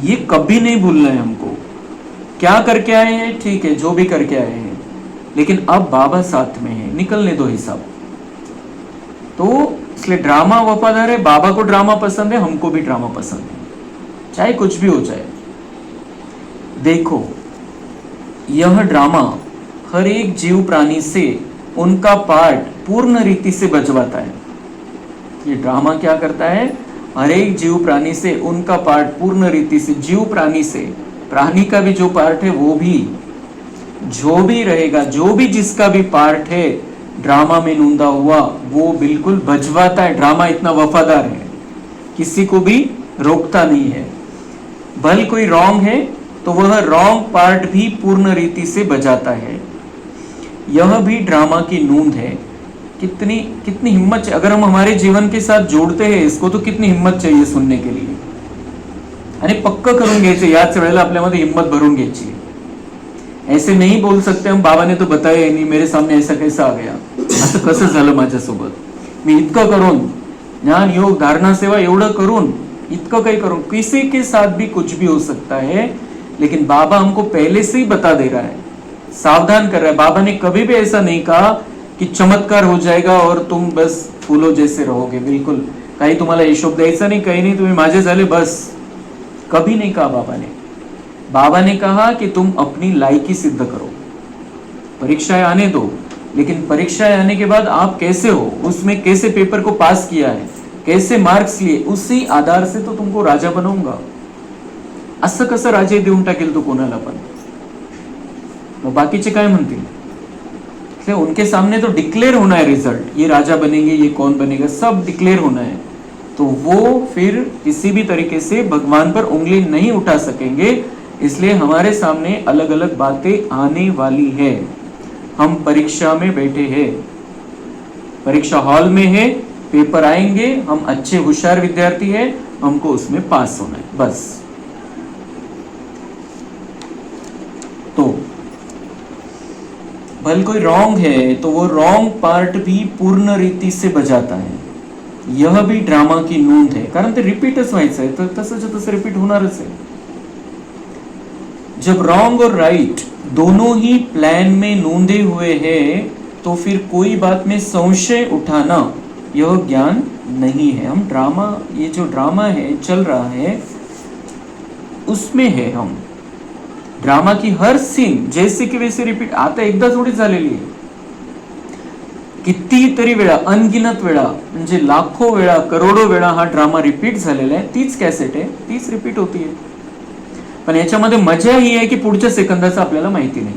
ये कभी नहीं भूलना है हमको। क्या करके आए हैं, ठीक है, जो भी करके आए हैं, लेकिन अब बाबा साथ में है, निकलने दो हिसाब। तो इसलिए ड्रामा वफादार है, बाबा को ड्रामा पसंद है, हमको भी ड्रामा पसंद है, चाहे कुछ भी हो जाए। देखो, यह ड्रामा हर एक जीव प्राणी से उनका पार्ट पूर्ण रीति से बचवाता है। ये ड्रामा क्या करता है, हर एक जीव प्राणी से उनका पार्ट पूर्ण रीति से, जीव प्राणी से, प्राणी का भी जो पार्ट है वो भी, जो भी रहेगा, जो भी जिसका भी पार्ट है ड्रामा में नूंदा हुआ, वो बिल्कुल बचवाता है। ड्रामा इतना वफादार है, किसी को भी रोकता नहीं है। भले कोई रॉन्ग है तो वह रॉन्ग पार्ट भी पूर्ण रीति से बजाता है। यह भी ड्रामा की नूंद है। कितनी कितनी हिम्मत, अगर हम हमारे जीवन के साथ जोड़ते हैं इसको, तो कितनी हिम्मत चाहिए सुनने के लिए, आणि पक्क करून घ्यायचे, याच वेळेला आपल्यामध्ये हिम्मत भरून घ्यायची। ऐसे नहीं बोल सकते हम, बाबा ने तो बताया नहीं, मेरे सामने ऐसा कैसा आ गया, असं कसं झालं माझ्यासोबत, मी इतकं करून ज्ञान योग धारणा सेवा एवढं करून, इतकं काही करून, किसी के साथ भी कुछ भी हो सकता है, लेकिन बाबा हमको पहले से ही बता दे रहा है, सावधान कर रहा है। बाबा ने कभी भी ऐसा नहीं कहा कि चमत्कार हो जाएगा और तुम बस फूलों जैसे रहोगे, बिल्कुल काही तुम्हाला हिशोब द्यायचा नहीं, काही नहीं, तुम्हें माझे झाले बस, कभी नहीं कहा बाबा ने। बाबा ने कहा कि तुम अपनी लायकी सिद्ध करो, परीक्षाएं आने दो, लेकिन परीक्षाएं आने के बाद आप कैसे हो, उसमें कैसे पेपर को पास किया है, कैसे मार्क्स लिए, उसी आधार से तो तुमको राजा बनवूंगा। असं कसं राजे देऊन टाकेल तो कोणाला पण, मग बाकीचे काय म्हणतील, इसलिए उनके सामने तो डिक्लेयर होना है रिजल्ट, ये राजा बनेंगे, ये कौन बनेगा, सब डिक्लेयर होना है। तो वो फिर किसी भी तरीके से भगवान पर उंगली नहीं उठा सकेंगे, इसलिए हमारे सामने अलग अलग बातें आने वाली है। हम परीक्षा में बैठे हैं, परीक्षा हॉल में है, पेपर आएंगे, हम अच्छे होशियार विद्यार्थी हैं, हमको उसमें पास होना है बस। तो भले कोई रॉन्ग है तो वो रॉन्ग पार्ट भी पूर्ण रीति से बजाता है। यह भी ड्रामा की नोंद है, कारण ते रिपीटच व्हायचं आहे, तर तसंच तसं रिपीट होणारच है। जब रॉन्ग और राइट दोनों ही प्लान में नोंदे हुए हैं, तो फिर कोई बात में संशय उठाना यह ज्ञान नहीं है। हम ड्रामा, ये जो ड्रामा है चल रहा है उसमें है हम, ड्रामा की हर सीन जैसे की वैसे रिपीट, आता एकदा थोडी झालेली आहे, कितीतरी वेळा, अनगिनत वेळा, म्हणजे लाखो वेळा, करोडो वेळा हा ड्रामा रिपीट झालेला आहे। तीच कॅसेट आहे, तीच रिपीट होतीये, पण याच्यामध्ये मजा ही आहे की पुढच्या सेकंदाचं आपल्याला माहिती नाही।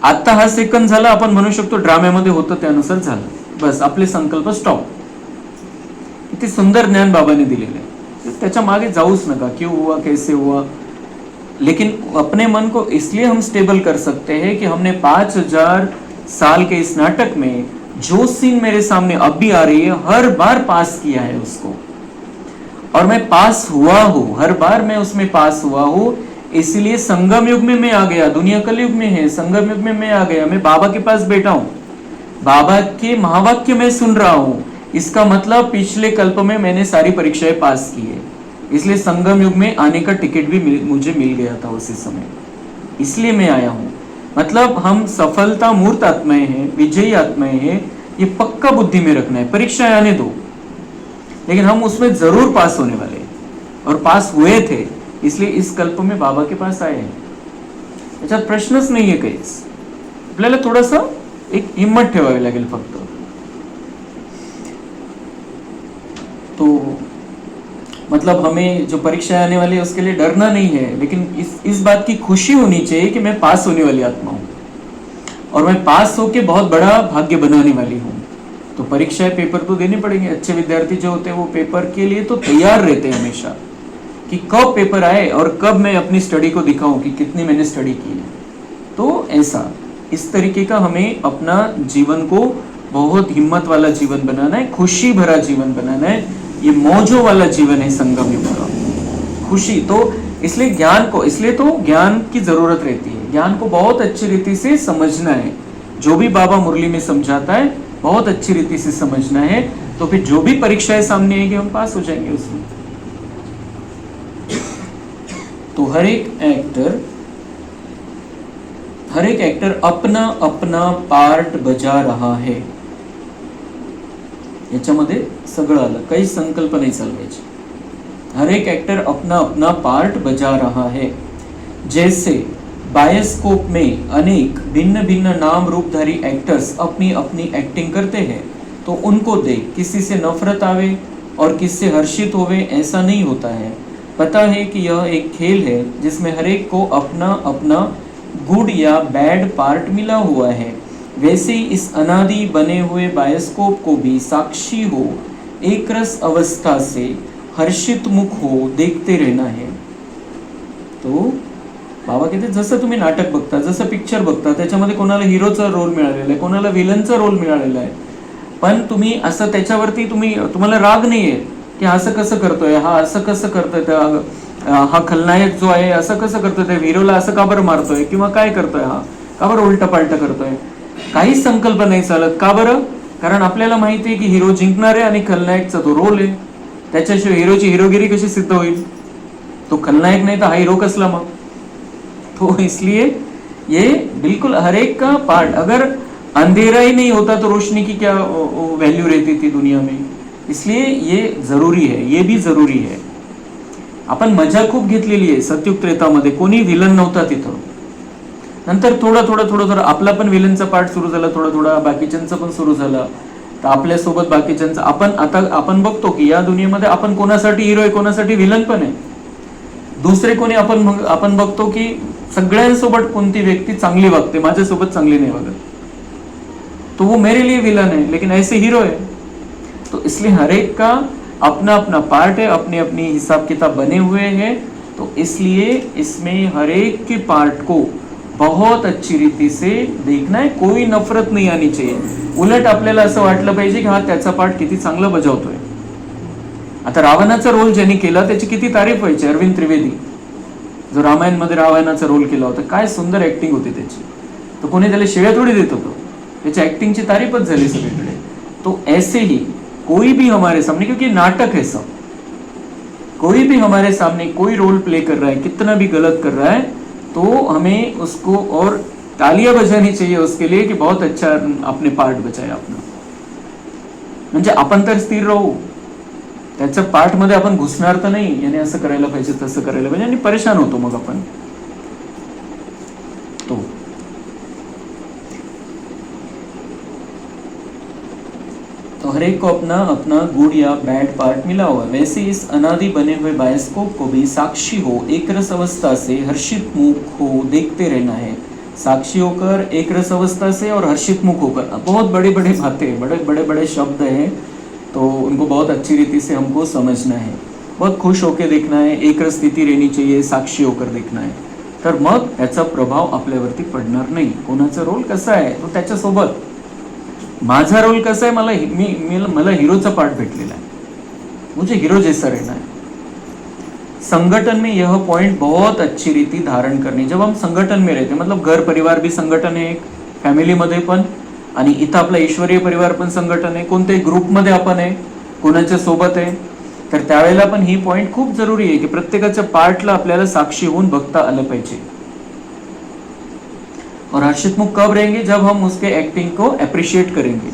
आता हा सेकंद झाला, आपण म्हणू शकतो ड्राम्यामध्ये होतं त्यानुसार झालं, बस आपले संकल्प स्टॉप। किती सुंदर ज्ञान बाबांनी दिलेलं आहे, त्याच्या मागे जाऊच नका, क्यों हुआ कैसे हुआ, लेकिन अपने मन को इसलिए हम स्टेबल कर सकते हैं कि हमने 5000 साल के इस नाटक में जो सीन मेरे सामने अब भी आ रही है, हर बार पास किया है उसको, और मैं पास हुआ हूं, हर बार मैं उसमें पास हुआ हूं। इसलिए संगम युग में मैं आ गया, दुनिया कलयुग में है, संगम युग में मैं आ गया, मैं बाबा के पास बैठा हूं, बाबा के महावाक्य में सुन रहा हूं। इसका मतलब पिछले कल्प में मैंने सारी परीक्षाएं पास की है, इसलिए संगम युग में आने का टिकट भी मुझे मिल गया था उसी समय, इसलिए मैं आया हूं। मतलब हम सफलता मूर्त आत्माएं हैं, विजयी आत्माएं हैं, ये पक्का बुद्धि में रखना है। परीक्षाएं आने दो, लेकिन हम उसमें जरूर पास होने वाले हैं, और पास हुए थे, इसलिए इस कल्प में बाबा के पास आए हैं। याच्यात प्रश्नच नाहीये काहीच, आपल्याला थोडासा एक हिम्मत ठेवावी लागेल फक्त। तो मतलब हमें जो परीक्षा आने वाली है उसके लिए डरना नहीं है, लेकिन इस बात की खुशी होनी चाहिए कि मैं पास होने वाली आत्मा हूं, और मैं पास होके बहुत बड़ा भाग्य बनाने वाली हूं। तो परीक्षाएं, पेपर तो देने पड़ेंगे। अच्छे विद्यार्थी जो होते हैं वो पेपर के लिए तो तैयार रहते हैं हमेशा, कि कब पेपर आए और कब मैं अपनी स्टडी को दिखाऊं कि कितनी मैंने स्टडी की है। तो ऐसा, इस तरीके का हमें अपना जीवन को बहुत हिम्मत वाला जीवन बनाना है, खुशी भरा जीवन बनाना है। ये मौजों वाला जीवन है संगम युग का, खुशी। तो इसलिए तो ज्ञान की जरूरत रहती है, ज्ञान को बहुत अच्छी रीति से समझना है। जो भी बाबा मुरली में समझाता है बहुत अच्छी रीति से समझना है, तो फिर जो भी परीक्षाएं सामने आएगी हम पास हो जाएंगे उसमें। तो हर एक एक्टर अपना अपना पार्ट बजा रहा है, याच्यामध्ये सगळं आलं, काही संकल्प नाही चालवायची। हर एक एक्टर अपना अपना पार्ट बजा रहा है। जैसे बायोस्कोप में अनेक भिन्न भिन्न नाम रूपधारी एक्टर्स अपनी अपनी एक्टिंग करते हैं, तो उनको देख किसी से नफरत आवे और किससे हर्षित होवे, ऐसा नहीं होता है। पता है कि यह एक खेल है जिसमें हर एक को अपना अपना गुड या बैड पार्ट मिला हुआ है। वैसे ही इस अनादि बने हुए बायोस्कोप को भी साक्षी हो, एक रस अवस्था से हर्षित मुख हो देखते रहना है। तो बाबा कहते जसं तुम्ही नाटक बघता, जसं पिक्चर बघता, त्याच्यामध्ये कोणाला हिरोचा रोल मिळालेला आहे, कोणाला विलनचा रोल मिळालेला आहे, पण तुम्ही असं त्याच्यावरती तुम्हाला राग नाहीये की असं कसं करतोय, हा असं कसं करतोय, हा खलनायक जो आहे असं कसं करतोय, त्या हिरोला असं का बरं मारतोय, किंवा काय करतोय, हा का बरं उलट पालट करतोय, काहीच संकल्प नाही चालत। का बरं? कारण आपल्याला माहिती आहे की हिरो जिंकणार आहे आणि खलनायकचा तो रोल आहे, त्याच्याशिवाय हिरोची हिरोगिरी कशी सिद्ध होईल? तो खलनायक नहीं तो हा हिरो कसला मग? तो इसलिए ये बिल्कुल हर एक का पार्ट, अगर अंधेरा ही नहीं होता तो रोशनी की क्या वैल्यू रहती थी दुनिया में। इसलिए ये जरूरी है, ये भी जरूरी है। आपण मजा खूप घेतलेली आहे सत्युग त्रेतामध्ये, कोणी विलन नव्हता तिथं। नंतर थोडं आपला पण विलनचा पार्ट सुरू झाला, थोडा बाकीच्यांचा पण सुरू झाला। तर आपल्या सोबत बाकीच्यांचा आपण बघतो की या दुनियेमध्ये आपण कोणासाठी हिरो आहे, कोणासाठी विलन पण आहे। दुसरे कोणी आपण बघतो की सगळ्यांसोबत कोणती व्यक्ती चांगली वागते, माझ्यासोबत चांगली नाही वागत, तो वो मेरे लिए विलन है, लेकिन ऐसे हीरो है। तो इसलिए हर एक का अपना अपना पार्ट है, अपने अपनी हिसाब किताब बने हुए हैं। तो इसलिए इसमें हर एक के पार्ट को बहुत अच्छी रीति से देखना है, कोई नफरत नहीं आनी चाहिए। उलट आपल्याला असं वाटलं पाहिजे की हा त्याचा पार्ट किती चांगला बजावतोय। आता रावणाचा रोल ज्यांनी केला त्याची किती तारीफ व्हायची, अरविंद त्रिवेदी जो रामायण मध्ये रावणाचा रोल केला होता, काय सुंदर ऍक्टिंग होती त्याची। तो कोणी त्याला शिव्या थोडी देत होतो, त्याची ऍक्टिंगची तारीफच झाली सगळीकडे। तो ऐसे ही कोई भी हमारे सामने, क्योंकि नाटक है सब, कोई भी हमारे सामने कोई रोल प्ले कर रहा है, कितना भी गलत कर रहा है, तो हमें उसको और तालियां बजानी चाहिए उसके लिए कि बहुत अच्छा आपने पार्ट बचाया अपना। म्हणजे आपण तर स्थिर राहू, त्याच्या पार्ट मध्ये आपण घुसणार तर नाही, याने असं करायला पाहिजे तसं करायला पाहिजे, आणि परेशान होतो मग आपण। तो हर एक को अपना अपना गुड या बैड पार्ट मिला हुआ है। वैसे इस अनादि बने हुए बायोस्कोप को भी साक्षी हो, एक रस अवस्था से हर्षित मुख हो देखते रहना है। साक्षी होकर, एक रस अवस्था से और हर्षित मुख होकर, बहुत बड़े बड़े बातें, बड़े बड़े शब्द हैं, तो उनको बहुत अच्छी रीति से हमको समझना है। बहुत खुश होकर देखना है, एक रस स्थिति रहनी चाहिए, साक्षी होकर देखना है। तर मग याचा प्रभाव आपल्यावरती पडणार नाही. कोणाचा रोल कसा आहे तो त्याच्यासोबत. माझा रोल कसा आहे, मला हिरोचा पार्ट भेटलेला है, मुझे हीरो जैसा रहना है. संगठन में यह पॉइंट बहुत अच्छी रीति धारण करनी. जब हम संगठन में रहते, मतलब घर परिवार भी संगठन आहे, एक फॅमिलीमध्ये पण, आणि इथं आपला ईश्वरीय परिवार पण संगठन आहे. कोणत्याही ग्रुपमध्ये आपण आहे, कोणाच्या सोबत आहे, तर त्यावेळेला पण ही पॉइंट खूप जरुरी आहे की प्रत्येकाच्या पार्टला आपल्याला साक्षी होऊन बघता आलं पाहिजे. और हर्षित मुख कब रहेंगे, जब हम उसके एक्टिंग को अप्रिशिएट करेंगे.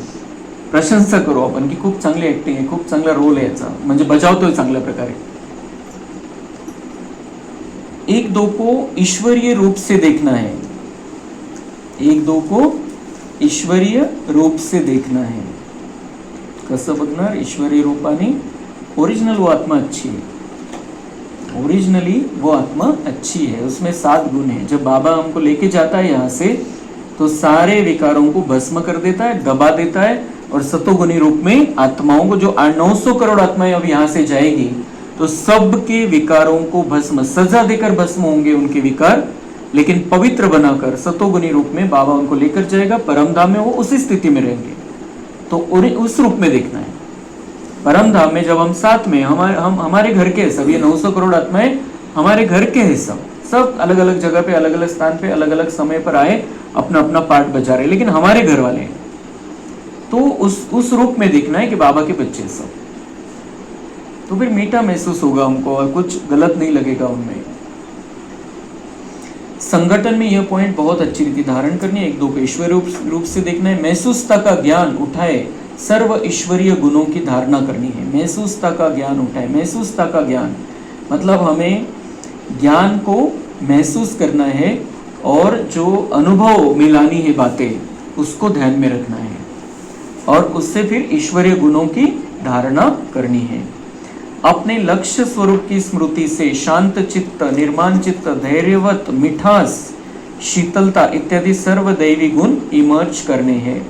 प्रशंसा करू आपण की खूप चांगली ऍक्टिंग आहे, खूप चांगला रोल आहे याचा, म्हणजे बजावतोय चांगल्या प्रकारे. एक दो को ईश्वरीय रूप से देखना है. एक दो को ईश्वरीय रूप से देखना है. कसं बघणार, ईश्वरीय रूपाने. ओरिजिनल वो आत्मा अच्छी है, ओरिजिनली वो आत्मा अच्छी है, उसमें 7 गुण है. जब बाबा हमको लेके जाता है यहाँ से तो सारे विकारों को भस्म कर देता है, दबा देता है, और सतोगुणी रूप में आत्माओं को, जो 900 करोड़ आत्माएं अब यहाँ से जाएगी, तो सबके विकारों को भस्म, सजा देकर भस्म होंगे उनके विकार, लेकिन पवित्र बनाकर सतोगुणी रूप में बाबा उनको लेकर जाएगा परम धाम में. वो उसी स्थिति में रहेंगे. तो उस रूप में देखना है. परम धाम में जब हम साथ में, हमारे घर के सब, ये 900 करोड़ आत्माएं हमारे घर के हैं, सब अलग अलग जगह पे, अलग अलग स्थान पे, अलग अलग समय पर आए, अपना अपना पार्ट बजा रहे, लेकिन हमारे घर वाले हैं. तो उस रूप में देखना है कि बाबा के बच्चे सब. तो फिर मीठा महसूस होगा हमको और कुछ गलत नहीं लगेगा उनमें. संगठन में यह पॉइंट बहुत अच्छी रीति धारण करनी है. एक दो को ईश्वरीय रूप से देखना है. महसूसता का ज्ञान उठाए, सर्व ईश्वरीय गुणों की धारणा करनी है. महसूसता का ज्ञान उठाए. महसूसता का ज्ञान मतलब हमें ज्ञान को महसूस करना है, और जो अनुभव में लानी है बातें, उसको ध्यान में रखना है, और उससे फिर ईश्वरीय गुणों की धारणा करनी है. अपने लक्ष्य स्वरूप की स्मृति से शांत चित्त, निर्माण चित्त, धैर्यवत, मिठास, शीतलता इत्यादि सर्व दैवी गुण इमर्ज करने हैं.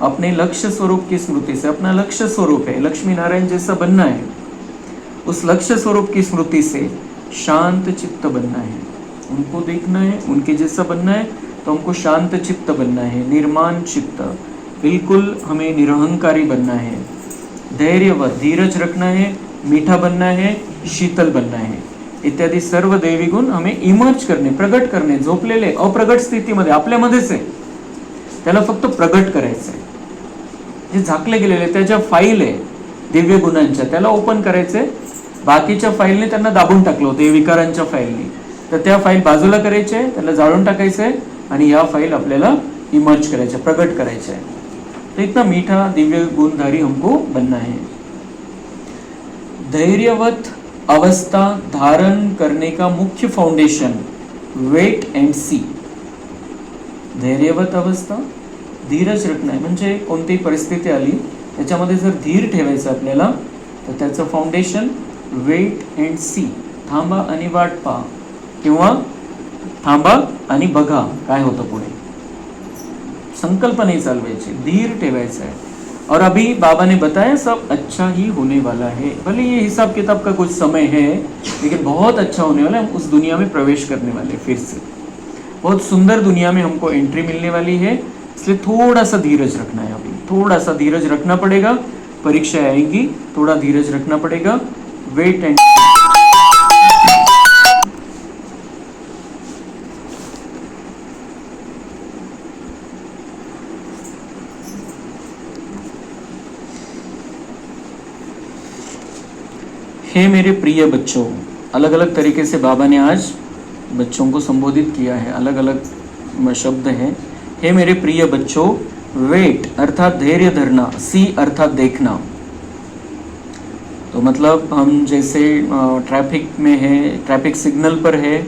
अपने लक्ष्य स्वरूप की स्मृति से, अपना लक्ष्य स्वरूप है लक्ष्मी नारायण जैसा बनना है, उस लक्ष्य स्वरूप की स्मृति से शांत चित्त बनना है, उनको देखना है, उनके जैसा बनना है. तो हमको शांत चित्त बनना है, निर्माण चित्त, बिल्कुल हमें निरहंकारी बनना है, धैर्यवत, धीरज रखना है, मीठा बनना है, शीतल बनना है, इत्यादी सर्व दैवी गुण हमें इमर्ज करणे, प्रगट करणे. झोपलेले अप्रगट स्थितीमध्ये आपल्यामध्येच आहे, त्याला फक्त प्रगट करायचं आहे. जे झाकले गेलेले त्याच्या फाईल आहे दिव्य गुणांच्या, त्याला ओपन करायचंय. बाकीच्या फाईलने त्यांना दाबून टाकलं होतं, विकारांच्या फाईलने, तर त्या फाईल बाजूला करायच्या आहे, त्याला जाळून टाकायचंय, आणि या फाईल आपल्याला इमर्ज करायच्या, प्रगट करायच्या आहे. तो इतना मीठा दिव्य गुणधारी हमको बनना है. धैर्यवत अवस्था धारण करने का मुख्य फाउंडेशन वेट एंड सी. धैर्यवत अवस्था, धीरज रखणं आहे. म्हणजे कोणतीही परिस्थिती आली त्याच्यामध्ये जर धीर ठेवायचं आपल्याला, तर त्याचं फाउंडेशन वेट अँड सी, थांबा आणि वाट पहा, किंवा थांबा आणि बघा काय होतं पुढे. संकल्प नहीं चालवायचे, धीर ठेवायचा है. और अभी बाबा ने बताया सब अच्छा ही होने वाला है. भले ये हिसाब किताब का कुछ समय है, लेकिन बहुत अच्छा होने वाला है. हम उस दुनिया में प्रवेश करने वाले, फिर से बहुत सुंदर दुनिया में हमको एंट्री मिलने वाली है. इसलिए थोड़ा सा धीरज रखना है. अभी थोड़ा सा धीरज रखना पड़ेगा, परीक्षा आएगी, थोड़ा धीरज रखना पड़ेगा. वेट एंड हे मेरे प्रिय बच्चों. अलग अलग तरीके से बाबा ने आज बच्चों को संबोधित किया है, अलग अलग शब्द हैं. हे मेरे प्रिय बच्चों, वेट अर्थात धैर्य धरना, सी अर्थात देखना. तो मतलब हम जैसे ट्रैफिक में है, ट्रैफिक सिग्नल पर है,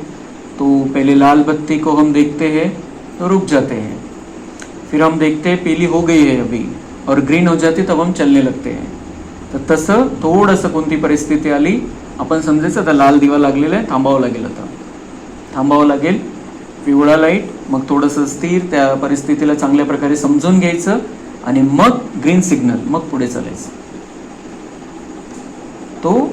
तो पहले लाल बत्ती को हम देखते हैं तो रुक जाते हैं, फिर हम देखते हैं पीली हो गई है अभी, और ग्रीन हो जाती तब हम चलने लगते हैं. तर तसं थोडंसं कोणती परिस्थिती आली, आपण समजायचं आता लाल दिवा लागलेला आहे, थांबावं लागेल, आता थांबावं लागेल. पिवळा लाईट, मग थोडंसं स्थिर त्या परिस्थितीला चांगल्या प्रकारे समजून घ्यायचं, आणि मग ग्रीन सिग्नल, मग पुढे चालायचं. तो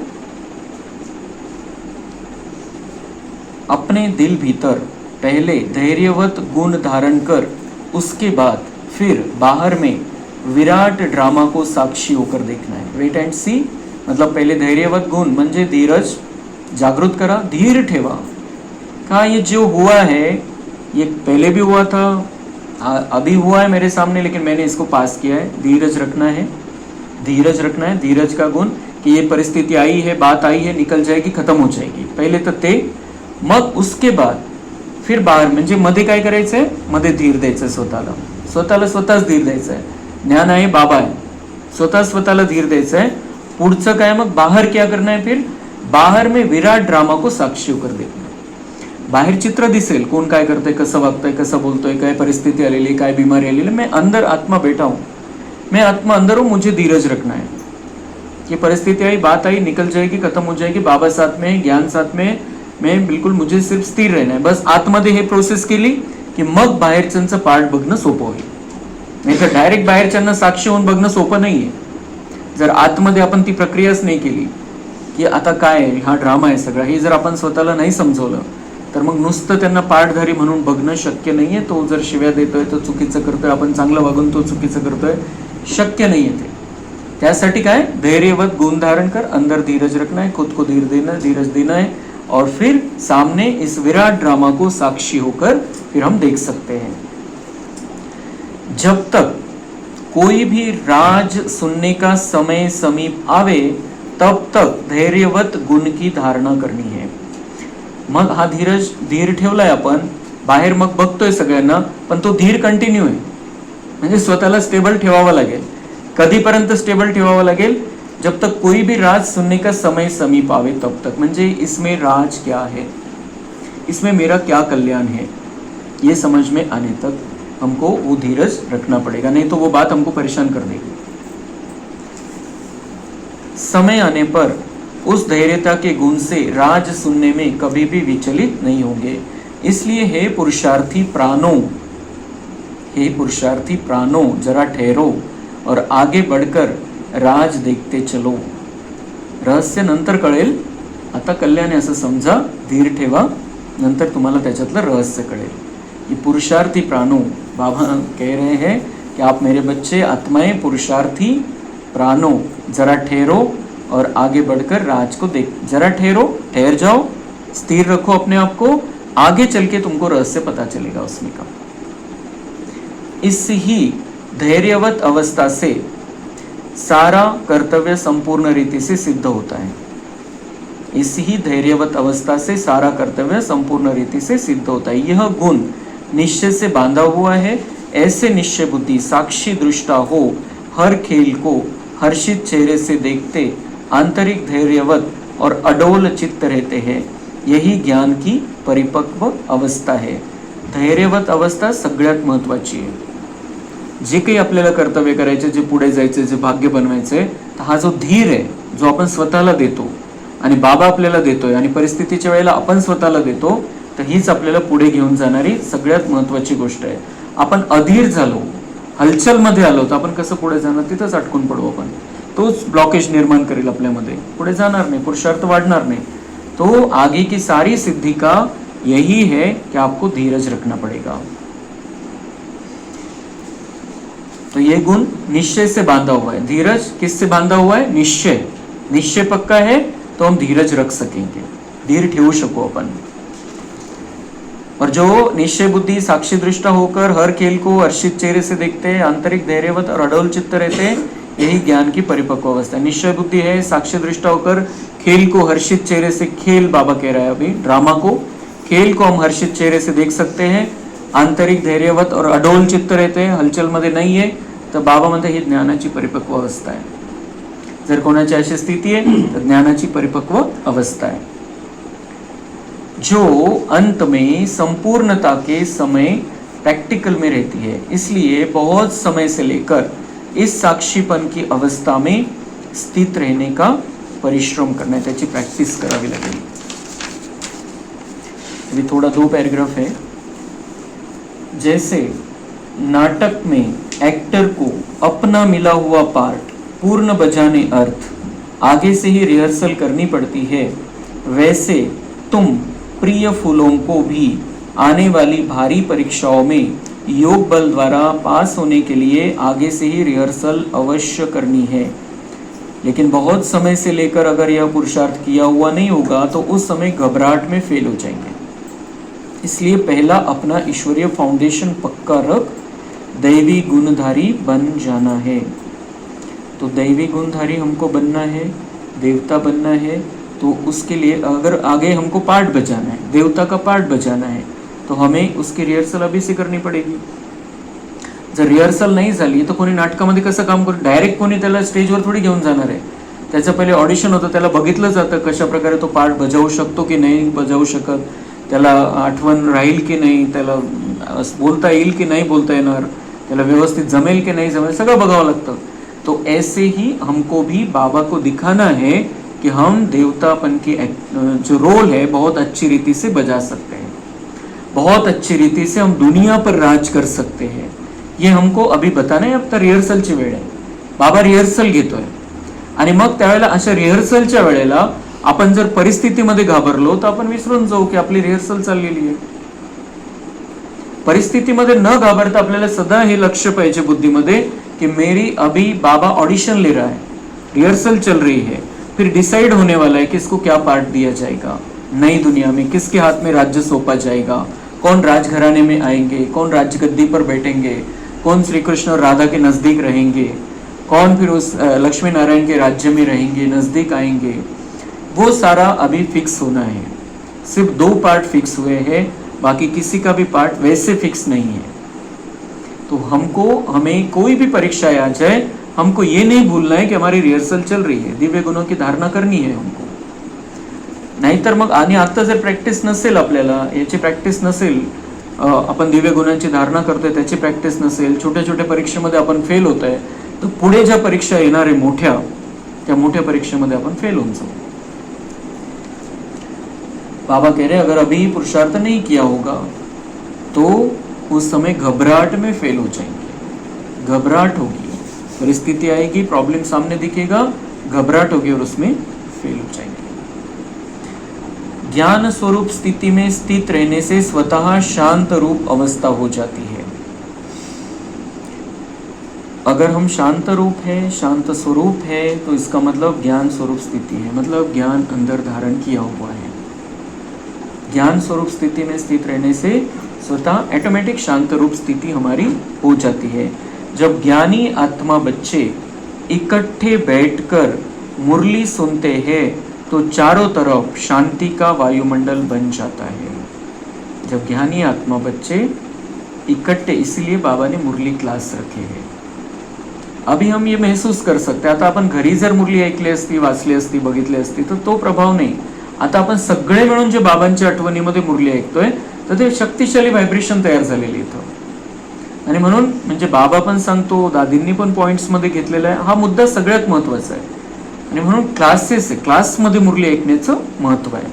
अपने दिल भीतर पहले धैर्यवत गुण धारण कर उसके बाद फिर बाहर में विराट ड्रामा को साक्षी होकर देखना है. वेट अँड सी मतलब पहिले धैर्यवत गुण म्हणजे धीरज जागृत करा, धीर ठेवा. का ये जो हुआ है ये पहले भी हुआ था, अभी हुआ है मेरे सामने, लेकिन मैंने इसको पास किया है. धीरज रखना है, धीरज रखना है. धीरज का गुण की ये परिस्थिती आई है, बात आई है, निकल जाएगी, खत्म हो जाएगी. पहिले तर ते, मग उसके बाद फिर बाहेर म्हणजे मध्ये काय करायचंय, मध्ये धीर द्यायचं स्वतःला. स्वतःला स्वतःच धीर द्यायचा आहे. ज्ञान आहे, बाबा आहे, स्वतःला धीर द्यायचा आहे. पुढचं काय, मग बाहर क्या करना है, फिर बाहर में विराट ड्रामा को साक्षी होकर देखना. बाहेर चित्र दिसेल, कोण काय करतंय, कसं वागतंय, कसं बोलतोय, काय परिस्थिती आलेली, काय बीमारी आलेली, मैं अंदर आत्मा बैठा हूं, मैं आत्मा अंदर हूं, मुझे धीरज रखना है. ये परिस्थिति आई, बात आई, निकल जाएगी, खत्म हो जाएगी. बाबा साथ में, ज्ञान साथ में, मैं बिलकुल, मुझे सिर्फ स्थिर रहना है. बस आतमध्ये हे प्रोसेस केली की मग बाहेरच्यांचं पार्ट बघणं सोपं होईल. नाही तर डायरेक्ट बाहेरच्यांना साक्षी होऊन बघणं सोपं नाहीये. जर आतमध्ये आपण ती प्रक्रियाच नाही केली की आता काय आहे, हा ड्रामा आहे सगळा, हे जर आपण स्वतःला नाही समजवलं तर मग नुसतं त्यांना पाठधारी म्हणून बघणं शक्य नाहीये. तो जर शिव्या देतोय तो चुकीचं करतोय, आपण चांगलं वागून तो चुकीचं करतोय, शक्य नाहीये ते. त्यासाठी काय, धैर्यवत गुण धारण कर, अंदर धीरज रखना है, खुद को धीरज देना है, और फिर सामने इस विराट ड्रामा को साक्षी होकर फिर हम देख सकते हैं. जब तक कोई भी राज सुनने का समय समीप आवे तब तक धैर्यवत गुण की धारणा करनी है. मग हा धीर ठेवलाय आपण, बाहेर मग बघतोय सगळ्यांना, पण तो धीर कंटिन्यू आहे. म्हणजे स्वतःला स्टेबल ठेवावा लागेल. कधीपर्यंत स्टेबल ठेवावा लागेल, जब तक कोई भी राज सुनने का समय समीप आवे तब तक. म्हणजे इसमें राज क्या है, इसमें मेरा क्या कल्याण है, ये समझ में आने तक हमको वो धीरज रखना पड़ेगा, नहीं तो वो बात हमको परेशान कर देगी. समय आने पर उस धैर्यता के गुण से राज सुनने में कभी भी विचलित नहीं होंगे. इसलिए हे पुरुषार्थी प्राणों, जरा ठहरो और आगे बढ़कर राज देखते चलो. रहस्य नंतर कळेल, आता कल्याण आहे असं समजा, धीर ठेवा, नंतर तुम्हाला त्याच्यातलं रहस्य कळेल. ये पुरुषार्थी प्राणों, बाबा कह रहे हैं कि आप मेरे बच्चे आत्माएं, पुरुषार्थी प्राणों, जरा ठहरो और आगे बढ़कर राज को देख. जरा ठहरो, ठहर जाओ, स्थिर रखो अपने आप को, आगे चल के तुमको रहस्य पता चलेगा उसमें का. इस ही धैर्यवत अवस्था से सारा कर्तव्य संपूर्ण रीति से सिद्ध होता है. इस ही धैर्यवत अवस्था से सारा कर्तव्य संपूर्ण रीति से सिद्ध होता है. यह गुण निश्चय से बांधा हुआ है. ऐसे निश्चय बुद्धि साक्षी दृष्टा हो, हर खेल को हर्षित चेहरे से देखते आंतरिक धैर्यवत और अडोल चित्त रहते हैं. यही ज्ञान की परिपक्व अवस्था है. धैर्यवत अवस्था सगळ्यात महत्वाची आहे. जे काही आपल्याला कर्तव्य करायचे, जे पुढे जायचे, जे भाग्य बनवायचे, तर हा जो धीर आहे, जो आपण स्वतःला देतो आणि बाबा आपल्याला देतोय आणि परिस्थितीच्या वेळेला आपण स्वतःला देतो, तर हीच आपल्याला पुढे घेऊन जाणारी सगळ्यात महत्वाची गोष्ट आहे. आपण अधीर झालो, हलचलमध्ये आलो, तर आपण कसं पुढे जाणार, तिथंच अटकून पडू आपण. तोच ब्लॉकेज निर्माण करेल आपल्यामध्ये, पुढे जाणार नाही, पुरुषार्थ वाढणार नाही. तो आगे की सारी सिद्धि का यही है कि आपको धीरज रखना पड़ेगा. तो ये गुण निश्चय से बांधा हुआ है. धीरज किससे बांधा हुआ है, निश्चय. निश्चय पक्का है तो हम धीरज रख सकेंगे, धीर ठेवू शकू अपन. और जो निश्चय बुद्धि साक्षी दृष्टा होकर हर खेल को हर्षित चेहरे से देखते हैं, आंतरिक धैर्यवत और अडोल चित्त रहते हैं, यही ज्ञान की परिपक्व अवस्था है. निश्चय बुद्धि है, साक्षी दृष्टा होकर खेल को हर्षित चेहरे से, खेल बाबा कह रहा है अभी, ड्रामा को, खेल को हम हर्षित चेहरे से देख सकते हैं. आंतरिक धैर्यवत और अडोल चित्त रहते हैं, हलचल मध्ये नाहीये, तर बाबा म्हणते ही ज्ञानाची परिपक्व अवस्था आहे. जर कोणाची अशी स्थिती आहे तर ज्ञानाची परिपक्व अवस्था है, जो अंत में संपूर्णता के समय प्रैक्टिकल में रहती है. इसलिए बहुत समय से लेकर इस साक्षीपन की अवस्था में स्थित रहने का परिश्रम करना है, त्याची प्रैक्टिस करावी लागेल. अभी थोड़ा 2 पैराग्राफ है. जैसे नाटक में एक्टर को अपना मिला हुआ पार्ट पूर्ण बजाने अर्थ आगे से ही रिहर्सल करनी पड़ती है, वैसे तुम प्रिय फूलों को भी आने वाली भारी परीक्षाओं में योग बल द्वारा पास होने के लिए आगे से ही रिहर्सल अवश्य करनी है। लेकिन बहुत समय से लेकर अगर यह पुरुषार्थ किया हुआ नहीं होगा तो उस समय घबराहट में फेल हो जाएंगे। इसलिए पहला अपना ईश्वरीय फाउंडेशन पक्का रख दैवी गुणधारी बन जाना है। तो दैवी गुणधारी हमको बनना है, देवता बनना है, तो उसके लिए अगर आगे हमको पार्ट बजाना है, देवता का पार्ट बजाना है, तो हमें उसकी रिहर्सल अभी से करनी पडेगी। जर रिहर्सल नाही झाली तर कोणी नाटकामध्ये कसं काम करतो, डायरेक्ट कोणी त्याला स्टेजवर थोडी घेऊन जाणार आहे। त्याचं पहिले ऑडिशन होतं, त्याला बघितलं जातं कशा प्रकारे तो पार्ट बजावू शकतो की नाही बजावू शकत, त्याला आठवण राहील की नाही, त्याला बोलता येईल की नाही बोलता येणार, त्याला व्यवस्थित जमेल की नहीं जमेल, सगळं बघावं लगता। तो ऐसे ही हमको भी बाबा को दिखाना है कि हम देवतापन की जो रोल है बहुत अच्छी रीति से बजा सकते हैं, बहुत अच्छी रीति से हम दुनिया पर राज कर सकते हैं। ये हमको अभी बताना है। अब तर रिहर्सलची वेळ आहे, बाबा रिहर्सल घेतोय आणि मग त्यावेळेला अशा रिहर्सलच्या वेळेला आपण जर परिस्थितीमध्ये घाबरलो तर आपण विसरून जाऊ की आपली रिहर्सल चाललेली आहे। परिस्थितीमध्ये न घाबरता आपल्याला सदा हे लक्ष्य पाहिजे बुद्धीमध्ये कि मेरी अभी बाबा ऑडिशन ले रहा है, रिहर्सल चल रही है, फिर डिसाइड होने वाला है किसको क्या पार्ट दिया जाएगा, नई दुनिया में किसके हाथ में राज्य सौंपा जाएगा, कौन राजघराने में आएंगे, कौन राजगद्दी पर बैठेंगे, कौन श्री कृष्ण और राधा के नजदीक रहेंगे, कौन फिर उस लक्ष्मी नारायण के राज्य में रहेंगे, नजदीक आएंगे, वो सारा अभी फिक्स होना है। सिर्फ 2 पार्ट फिक्स हुए हैं, बाकी किसी का भी पार्ट वैसे फिक्स नहीं है। तो हमें कोई भी परीक्षा आ जाए, हमको ये नहीं भूलना है कि हमारी रिहर्सल चल रही है, दिव्य गुणों की धारणा करनी है हमको। नाहीतर मग आणि आता जर प्रॅक्टिस नसेल, आपल्याला याची प्रॅक्टिस नसेल, आपण दिव्य गुणांची धारणा करतोय त्याची प्रॅक्टिस नसेल, छोट्या छोट्या परीक्षेमध्ये आपण फेल होत आहे, तर पुढे ज्या परीक्षा येणार आहे मोठ्या, त्या मोठ्या परीक्षेमध्ये आपण फेल होऊन जाऊ। बाबा कह रहे अगर अभी पुरुषार्थ नहीं किया होगा तो उस समय घबराहट में फेल हो जाएंगे। घबराहट होगी, परिस्थिति आएगी, प्रॉब्लम सामने दिखेगा, घबराहट होगी और उसमें फेल हो जाएंगे। ज्ञान स्वरूप स्थिति में स्थित रहने से स्वतः शांत रूप अवस्था हो जाती है। अगर हम शांत रूप है, शांत स्वरूप है, तो इसका मतलब ज्ञान स्वरूप स्थिति है, मतलब ज्ञान अंदर धारण किया हुआ है। ज्ञान स्वरूप स्थिति में स्थित रहने से स्वतः ऑटोमेटिक शांत रूप स्थिति हमारी हो जाती है। जब ज्ञानी आत्मा बच्चे इकट्ठे बैठकर मुरली सुनते हैं तो चारों तरफ शांति का वायुमंडल बन जाता है। जब ज्ञानी आत्मा बच्चे इकट्ठे, इसलिए बाबा ने मुरली क्लास रखे हैं। अभी हम ये महसूस कर सकते, आता आपण घरी जर मुरली ऐकली असती, वाचली असती, बघितली असती तर तो प्रभाव नाही। आता आपण सगळे मिळून जे बाबांच्या आठवणीमध्ये मुरली ऐकतोय तर ते शक्तिशाली व्हायब्रेशन तयार झालेली इथं। आणि म्हणून म्हणजे बाबा पण सांगतो, दादींनी पण पॉइंट्स मध्ये घेतलेला आहे, हा मुद्दा सगळ्यात महत्त्वाचा आहे। आणि म्हणून क्लासमध्ये मुरली ऐकण्याचं महत्त्व आहे।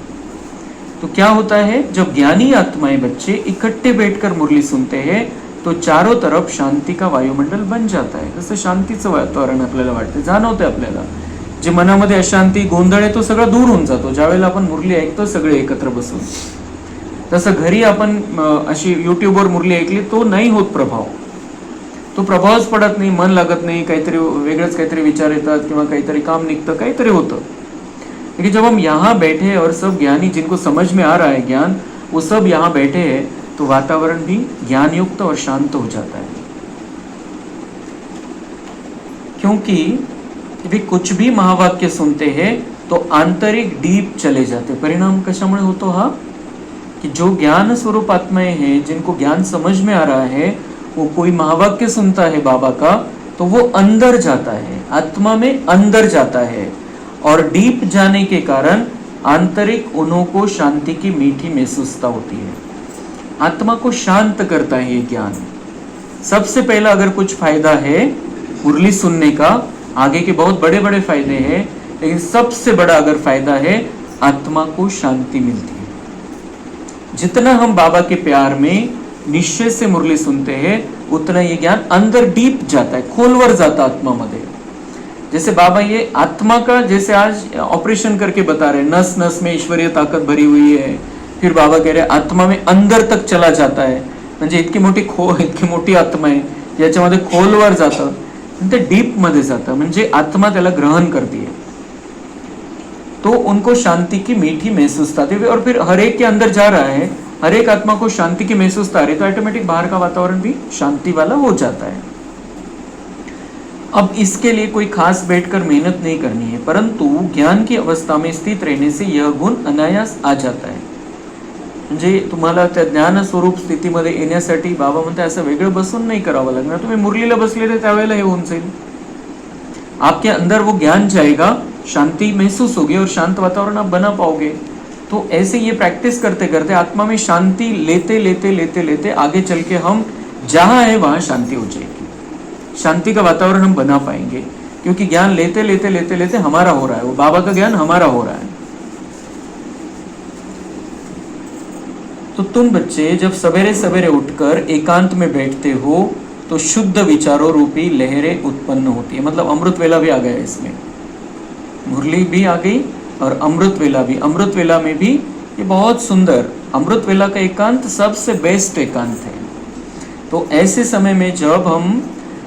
तो क्या होता है, जब ज्ञानी आत्माएं बच्चे इकट्ठे बैठकर मुरली सुनते हैं तो चारों तरफ शांति का वायुमंडल बन जाता है। जसं शांतीचं वातावरण आपल्याला वाटते, जाणवते आपल्याला, जे मनामध्ये अशांती गोंधळ आहे तो सगळा दूर होऊन जातो ज्यावेळेला आपण मुरली ऐकतो सगळे एकत्र बसून। तसं घरी आपण अशी युट्यूबवर मुरली ऐकली तो नाही होत प्रभाव, तो प्रभावच पडत नाही, मन लागत नाही, काहीतरी वेगळंच काहीतरी विचार येतात किंवा काहीतरी काम निघतं, काहीतरी होतं। लेकिन जब हम यहाँ बैठे हैं और सब ज्ञानी जिनको समझ में आ रहा है ज्ञान, वो सब यहाँ बैठे हैं तो वातावरण भी ज्ञान युक्त और शांत हो जाता है। क्योंकि भी कुछ भी महावाक्य सुनते हैं तो आंतरिक डीप चले जाते। परिणाम कशामुळे होतो हा, कि जो ज्ञान स्वरूप आत्माएं हैं, जिनको ज्ञान समझ में आ रहा है, वो कोई महावाक्य सुनता है बाबा का तो वो अंदर जाता है, आत्मा में अंदर जाता है, और डीप जाने के कारण आंतरिक उन्हों को शांति की मीठी महसूसता होती है। आत्मा को शांत करता है ये ज्ञान। सबसे पहला अगर कुछ फायदा है मुरली सुनने का, आगे के बहुत बड़े बड़े फायदे हैं, लेकिन सबसे बड़ा अगर फायदा है आत्मा को शांति मिलती है। जितना हम बाबा के प्यार में निश्चय से मुरली सुनते हैं उतना ये ज्ञान अंदर डीप जाता है, खोलवर जाता आत्मा मध्ये। जैसे बाबा ये आत्मा का, जैसे आज ऑपरेशन करके बता रहे, नस नस में ईश्वरीय ताकत भरी हुई है, फिर बाबा कह रहे आत्मा में अंदर तक चला जाता है, म्हणजे इतकी मोठी आत्मा आहे, याच्यामध्ये खोलवर जातं, ते डीप मध्ये जातं, म्हणजे आत्मा त्याला ग्रहण करती है, तो उनको शांति की मीठी महसूस आती है। और फिर हर एक के अंदर जा रहा है, हर एक आत्मा को शांति की महसूस आ रही है, तो ऑटोमेटिक बाहर का वातावरण भी शांति वाला हो जाता है। अब इसके लिए कोई खास बैठकर मेहनत नहीं करनी है, परंतु ज्ञान की अवस्था में स्थित रहने से यह गुण अनायास आ जाता है। म्हणजे तुम्हाला त्या ज्ञान स्वरूप स्थितीमध्ये येण्यासाठी बाबा म्हणते असं वेगळं बसून नाही करावं लागणार, तुम्ही मुरलीला बसले तर त्यावेळेला हे होऊन जाईल, आपके अंदर वो ज्ञान जाएगा, शांति महसूस होगी और शांत वातावरण आप बना पाओगे। तो ऐसे ये प्रैक्टिस करते करते आत्मा में शांति लेते लेते लेते लेते आगे चल के हम जहाँ है वहाँ शांति हो जाएगी, शांति का वातावरण हम बना पाएंगे, क्योंकि ज्ञान लेते लेते लेते लेते हमारा हो रहा है, वो बाबा का ज्ञान हमारा हो रहा है। तो तुम बच्चे जब सवेरे सवेरे उठकर एकांत में बैठते हो तो शुद्ध विचारों रूपी लहरें उत्पन्न होती है। मतलब अमृत वेला भी आ गया इसमें, मुरली भी आ गई और अमृत वेला भी। अमृत वेला में भी ये बहुत सुंदर, अमृत वेला का एकांत सबसे बेस्ट एकांत है। तो ऐसे समय में जब हम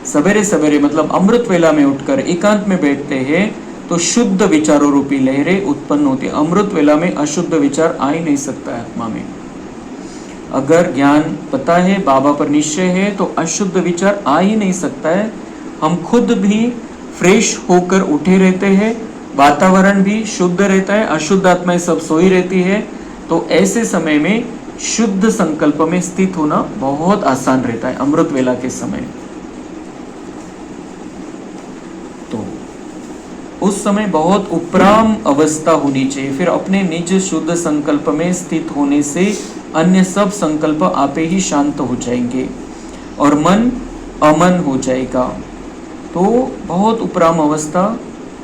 सवेरे सवेरे मतलब अमृत वेला में उठकर एकांत में बैठते हैं तो शुद्ध विचारों रूपी लहरें उत्पन्न होती है। अमृत वेला में अशुद्ध विचार आ ही नहीं सकता है आत्मा में। अगर ज्ञान पता है, बाबा पर निश्चय है, तो अशुद्ध विचार आ ही नहीं सकता है। हम खुद भी फ्रेश होकर उठे रहते हैं, वातावरण भी शुद्ध रहता है, अशुद्ध आत्माएं सब सोई रहती है। तो ऐसे समय में शुद्ध संकल्प में स्थित होना बहुत आसान रहता है अमृत वेला के समय। तो उस समय बहुत उपराम अवस्था होनी चाहिए। फिर अपने निज शुद्ध संकल्प में स्थित होने से अन्य सब संकल्प आपे ही शांत हो जाएंगे और मन अमन हो जाएगा। तो बहुत उपराम अवस्था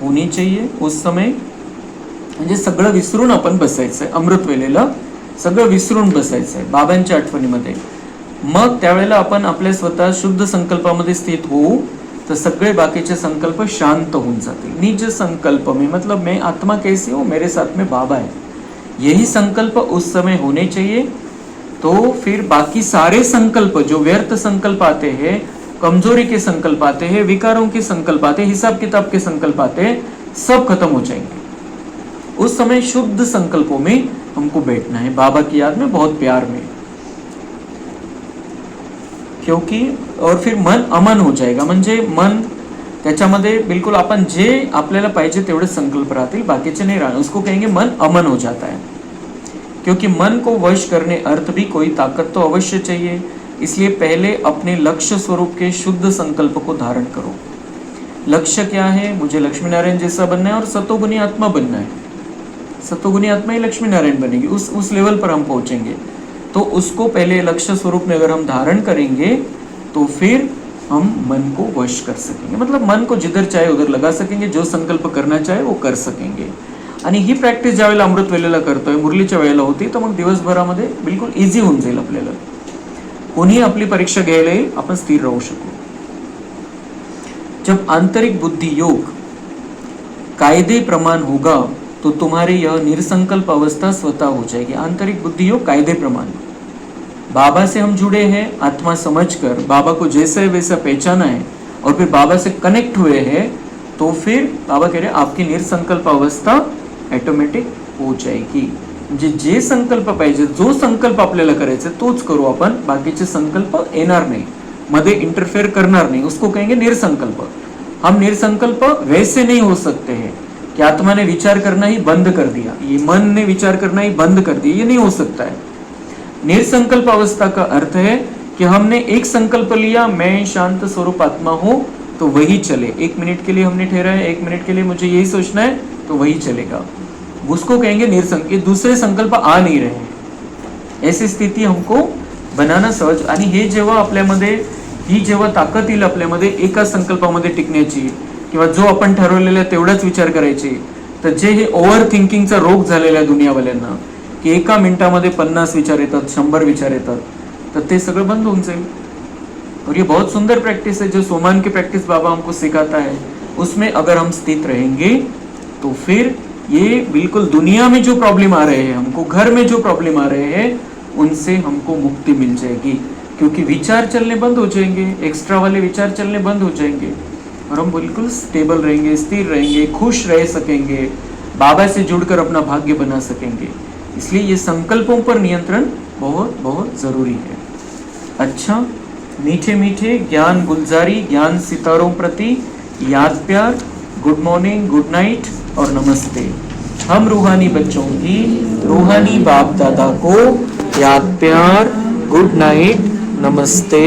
होनी चाहिए उस समय, म्हणजे सगळं विसरून आपण बसायचंय अमृत वेळेला, सगळं विसरून बसायचंय बाबांच्या आठवणीमध्ये। मग त्यावेळेला आपण आपल्या स्वतः शुद्ध संकल्पामध्ये स्थित होऊ तर सगळे बाकीचे संकल्प शांत होऊन जातील। निज संकल्प में मतलब मैं आत्मा कैसी हूँ, मेरे साथ में बाबा है, यही संकल्प उस समय होने चाहिए। तो फिर बाकी सारे संकल्प जो व्यर्थ संकल्प आते हैं, कमजोरी के संकल्प आते हैं, विकारों के संकल्प आते हैं, हिसाब किताब के संकल्प आते हैं, सब खत्म हो जाएंगे। उस समय शुद्ध संकल्पों में हमको बैठना है, बाबा की याद में, बहुत प्यार में, क्योंकि और फिर मन अमन हो जाएगा। म्हणजे मन त्याच्यामध्ये बिल्कुल आपण जे आपल्याला पाहिजे तेवढे संकल्प राहतील, बाकीचे नहीं राहणार, उसको कहेंगे मन अमन हो जाता है। क्योंकि मन को वश करने अर्थ भी कोई ताकत तो अवश्य चाहिए, इसलिए पहले अपने लक्ष्य स्वरूप के शुद्ध संकल्प को धारण करो। लक्ष्य क्या है? मुझे लक्ष्मी नारायण जैसा बनना है और सतोगुनी आत्मा बनना है। सतोगुनी आत्मा ही लक्ष्मी नारायण बनेगी, उस लेवल पर हम पहुंचेंगे। तो उसको पहले लक्ष्य स्वरूप में अगर हम धारण करेंगे तो फिर हम मन को वश कर सकेंगे, मतलब मन को जिधर चाहे उधर लगा सकेंगे, जो संकल्प करना चाहे वो कर सकेंगे। आणि ही प्रॅक्टिस ज्यावेळेला अमृत वेळेला करतोय, मुरलीच्या वेळेला होती, तर मग दिवसभरामध्ये बिलकुल इझी होऊन जाईल आपल्याला, कोणी आपली परीक्षा घ्यायलाही आपण स्थिर राहू शकू। जब आंतरिक बुद्धि योग कायदे प्रमाण होगा तो तुम्हारी यह निरसंकल्प अवस्था स्वतः हो जाएगी। आंतरिक बुद्धि योग कायदे प्रमाण, बाबा से हम जुड़े हैं आत्मा समझकर, बाबा को जैसा है वैसा पहचाना है और फिर बाबा से कनेक्ट हुए हैं, तो फिर बाबा कह रहे हैं आपकी निरसंकल्प अवस्था ऑटोमॅटिक हो जाएगी। म्हणजे जे संकल्प पाहिजे, जो संकल्प आपल्याला करायचा तोच करू आपण, बाकीचे संकल्प येणार नाही, मध्ये इंटरफेयर करणार नहीं, उसको कहेंगे निरसंकल्प। हम निरसंकल्प वैसे नहीं हो सकते हैं कि आत्मा ने विचार करना ही बंद कर दिया, ये मन ने विचार करना ही बंद कर दिया, ये नहीं हो सकता है। निरसंकल्प अवस्था का अर्थ है कि हमने एक संकल्प लिया, मैं शांत स्वरूप आत्मा हूं, तो वही चले। 1 मिनट के लिए हमने ठहरा है, 1 मिनट के लिए मुझे यही सोचना है, तो वही चलेगा, उसको कहेंगे निरसंकल्प। दूसरे संकल्प आ नहीं रहे, ऐसी स्थिति हमको बनाना सहज। आणि हे जेव्हा आपल्यामध्ये ही जेव्हा ताकद येईल आपल्यामध्ये एका संकल्पामध्ये टिकण्याची, किंवा जो आपण ठरवलेला तेवढाच विचार करायची, तर जे हे ओव्हर थिंकिंगचा रोग झालेला दुनियावाल्यांना, की एका मिनिटामध्ये 50 विचार येतात, 100 विचार येतात, तर ते सगळं बंद होऊन जाईल। और ये बहुत सुंदर प्रैक्टिस है जो सोमान की प्रैक्टिस बाबा हमको सिखाता है, उसमें अगर हम स्थित रहेंगे तो फिर ये बिल्कुल दुनिया में जो प्रॉब्लम आ रहे हैं, हमको घर में जो प्रॉब्लम आ रहे हैं, उनसे हमको मुक्ति मिल जाएगी, क्योंकि विचार चलने बंद हो जाएंगे, एक्स्ट्रा वाले विचार चलने बंद हो जाएंगे और हम बिल्कुल स्टेबल रहेंगे, स्थिर रहेंगे, खुश रह सकेंगे, बाबा से जुड़कर अपना भाग्य बना सकेंगे। इसलिए ये संकल्पों पर नियंत्रण बहुत बहुत जरूरी है। अच्छा, मीठे मीठे ज्ञान गुलजारी, ज्ञान सितारों प्रति याद प्यार, गुड मॉर्निंग, गुड नाइट और नमस्ते। हम रूहानी बच्चों की रूहानी बाप दादा को याद प्यार, गुड नाइट, नमस्ते